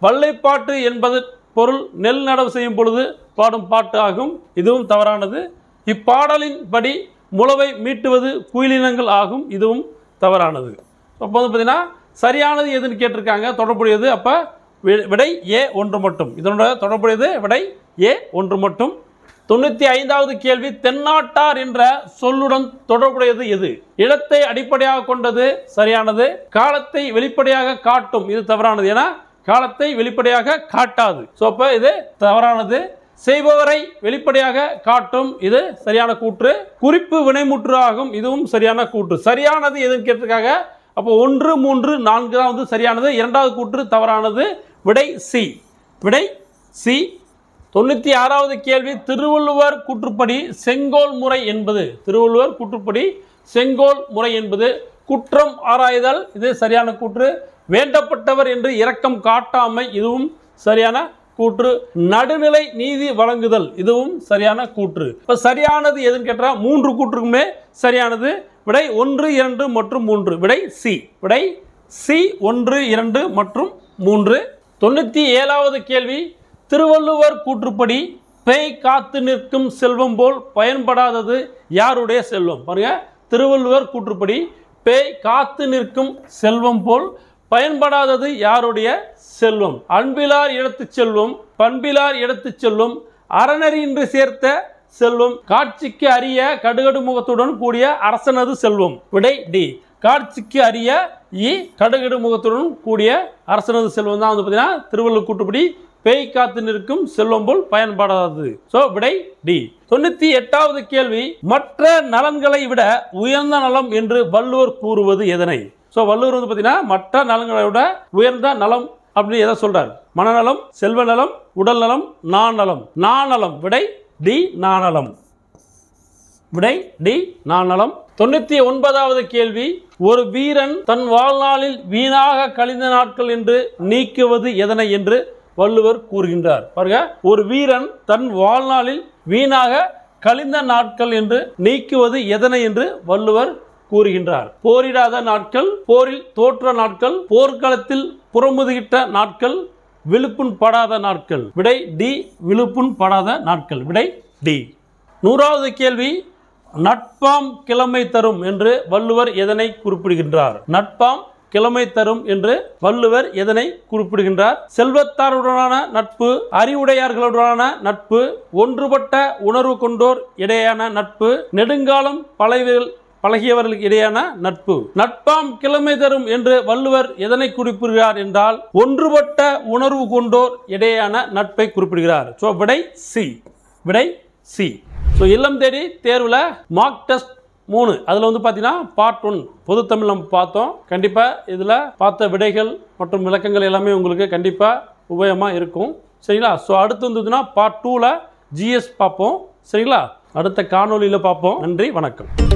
வல்லைப்பாட்டு என்பது பொருள் நெல் நடவு செய்யும் பொழுது பாடும் பாட்டு ஆகும். இதுவும் தவறானது. இப்பாடலின் படி முளவை மீட்டுவது குயிலினங்கள் ஆகும். இதுவும் தவறானது. அப்போ வந்து பார்த்தீங்கன்னா சரியானது எதுன்னு கேட்டிருக்காங்க, தொடர்புடையது. அப்போ விடை ஏ 1 மட்டும். இதனோட தொடர்புடையது விடை ஏ 1 மட்டும். 95வது கேள்வி, தென்னாட்டார் என்ற சொல்லுடன் தொடர்புடையது எது? இடத்தை அடிப்படையாக கொண்டது சரியானது. காலத்தை வெளிப்படையாக காட்டும் இது தவறானது. ஏன்னா காலத்தை வெளிப்படையாக காட்டாது. ஸோ அப்போ இது தவறானது. செய்பவரை வெளிப்படையாக காட்டும் இது சரியான கூற்று. குறிப்பு வினைமுற்று ஆகும். இதுவும் சரியான கூற்று. சரியானது எதுன்னு கேட்டிருக்காங்க. அப்போ 1, 3, 4 தான் வந்து சரியானது. 2வது கூற்று தவறானது. விடை சி. விடை சி. 96வது கேள்வி, திருவள்ளுவர் கூற்றுப்படி செங்கோல் முறை என்பது. திருவள்ளுவர் கூற்றுப்படி செங்கோல் முறை என்பது குற்றம் ஆராய்தல் இது சரியான கூற்று. வேண்டப்பட்டவர் என்று இரக்கம் காட்டாமை இதுவும் சரியான கூற்று. நடுநிலை நீதி வழங்குதல் இதுவும் சரியான கூற்று. இப்போ சரியானது எதுன்னு கேட்டால் 3 கூற்றுக்குமே சரியானது. விடை 1, 2 மற்றும் 3. விடை சி. விடை சி 1, 2 மற்றும் 3. 97வது கேள்வி, திருவள்ளுவர் கூற்றுப்படி பேய் காத்து நிற்கும் செல்வம் போல் பயன்படாதது யாருடைய செல்வம்? பாருங்க, திருவள்ளுவர் கூற்றுப்படி பேய் காத்து நிற்கும் செல்வம் போல் பயன்படாதது யாருடைய செல்வம்? அன்பிலார் இடத்து செல்வம், பண்பிலார் இடத்து செல்வம், அறநெறியின்றி சேர்த்த செல்வம், காட்சிக்கு அரிய கடுகடு முகத்துடன் கூடிய அரசனது செல்வம். விடை டி. காட்சிக்கு அரிய கடுகடு முகத்துடன் கூடிய அரசனது செல்வம் தான் வந்து பார்த்தீங்கன்னா திருவள்ளுவர் கூற்றுப்படி பேய் காத்து நிற்கும் செல்வம் போல் பயன்படாதது. ஸோ விடை டி. 98வது கேள்வி, மற்ற நலன்களை விட உயர்ந்த நலம் என்று வள்ளுவர் கூறுவது எதனை? ஸோ வள்ளுவர் வந்து பார்த்தீங்கன்னா மற்ற நலன்களை விட உயர்ந்த நலம் அப்படின்னு எதை சொல்றார்? மனநலம், செல்வ நலம், உடல் நலம், நாநலம். நாநலம். விடை டி நாநலம். விடை டி நாநலம். 99வது கேள்வி, ஒரு வீரன் தன் வாழ்நாளில் வீணாக கழிந்த நாட்கள் என்று நீக்குவது எதனை என்று வள்ளுவர் கூறுகின்றார்? பாருங்க, ஒரு வீரன் தன் வாழ்நாளில் வீணாக கழிந்த நாட்கள் என்று நீக்குவது எதனை என்று வள்ளுவர் கூறுகின்றார்? போரிடாத நாட்கள், போரில் தோற்ற நாட்கள், போர்க்களத்தில் புறமுதுகிட்ட நாட்கள், விழுப்புண் படாத நாட்கள். விடை டி விழுப்புண் படாத நாட்கள். விடை டி. 100வது கேள்வி, நட்பாம் கிழமை தரும் என்று வள்ளுவர் எதனை குறிப்பிடுகின்றார்? நட்பாம் கிழமை தரும் என்று வள்ளுவர் எதனை குறிப்பிடுகின்றார்? செல்வத்தாருடனான நட்பு, அறிவுடையார்களுடனான நட்பு, ஒன்றுபட்ட உணர்வு கொண்டோர் இடையான நட்பு, நெடுங்காலம் பழகியவர்களுக்கு இடையான நட்பு. நட்பாம் கிழமை தரும் என்று வள்ளுவர் எதனை குறிப்பிடுகிறார் என்றால் ஒன்றுபட்ட உணர்வு கொண்டோர் இடையான நட்பை குறிப்பிடுகிறார். ஸோ விடை சி. விடை சி. ஸோ இல்லம் தேடி தேர்வில் மார்க் டெஸ்ட் 3 அதில் வந்து பார்த்தீங்கன்னா பார்ட் 1 பொது தமிழ் நம்ம பார்த்தோம். கண்டிப்பாக இதில் பார்த்த விடைகள் மற்றும் விளக்கங்கள் எல்லாமே உங்களுக்கு கண்டிப்பாக உபயோகமாக இருக்கும். சரிங்களா? ஸோ அடுத்து வந்ததுன்னா பார்ட் 2ல் ஜிஎஸ் பார்ப்போம். சரிங்களா? அடுத்த காணொளியில் பார்ப்போம். நன்றி, வணக்கம்.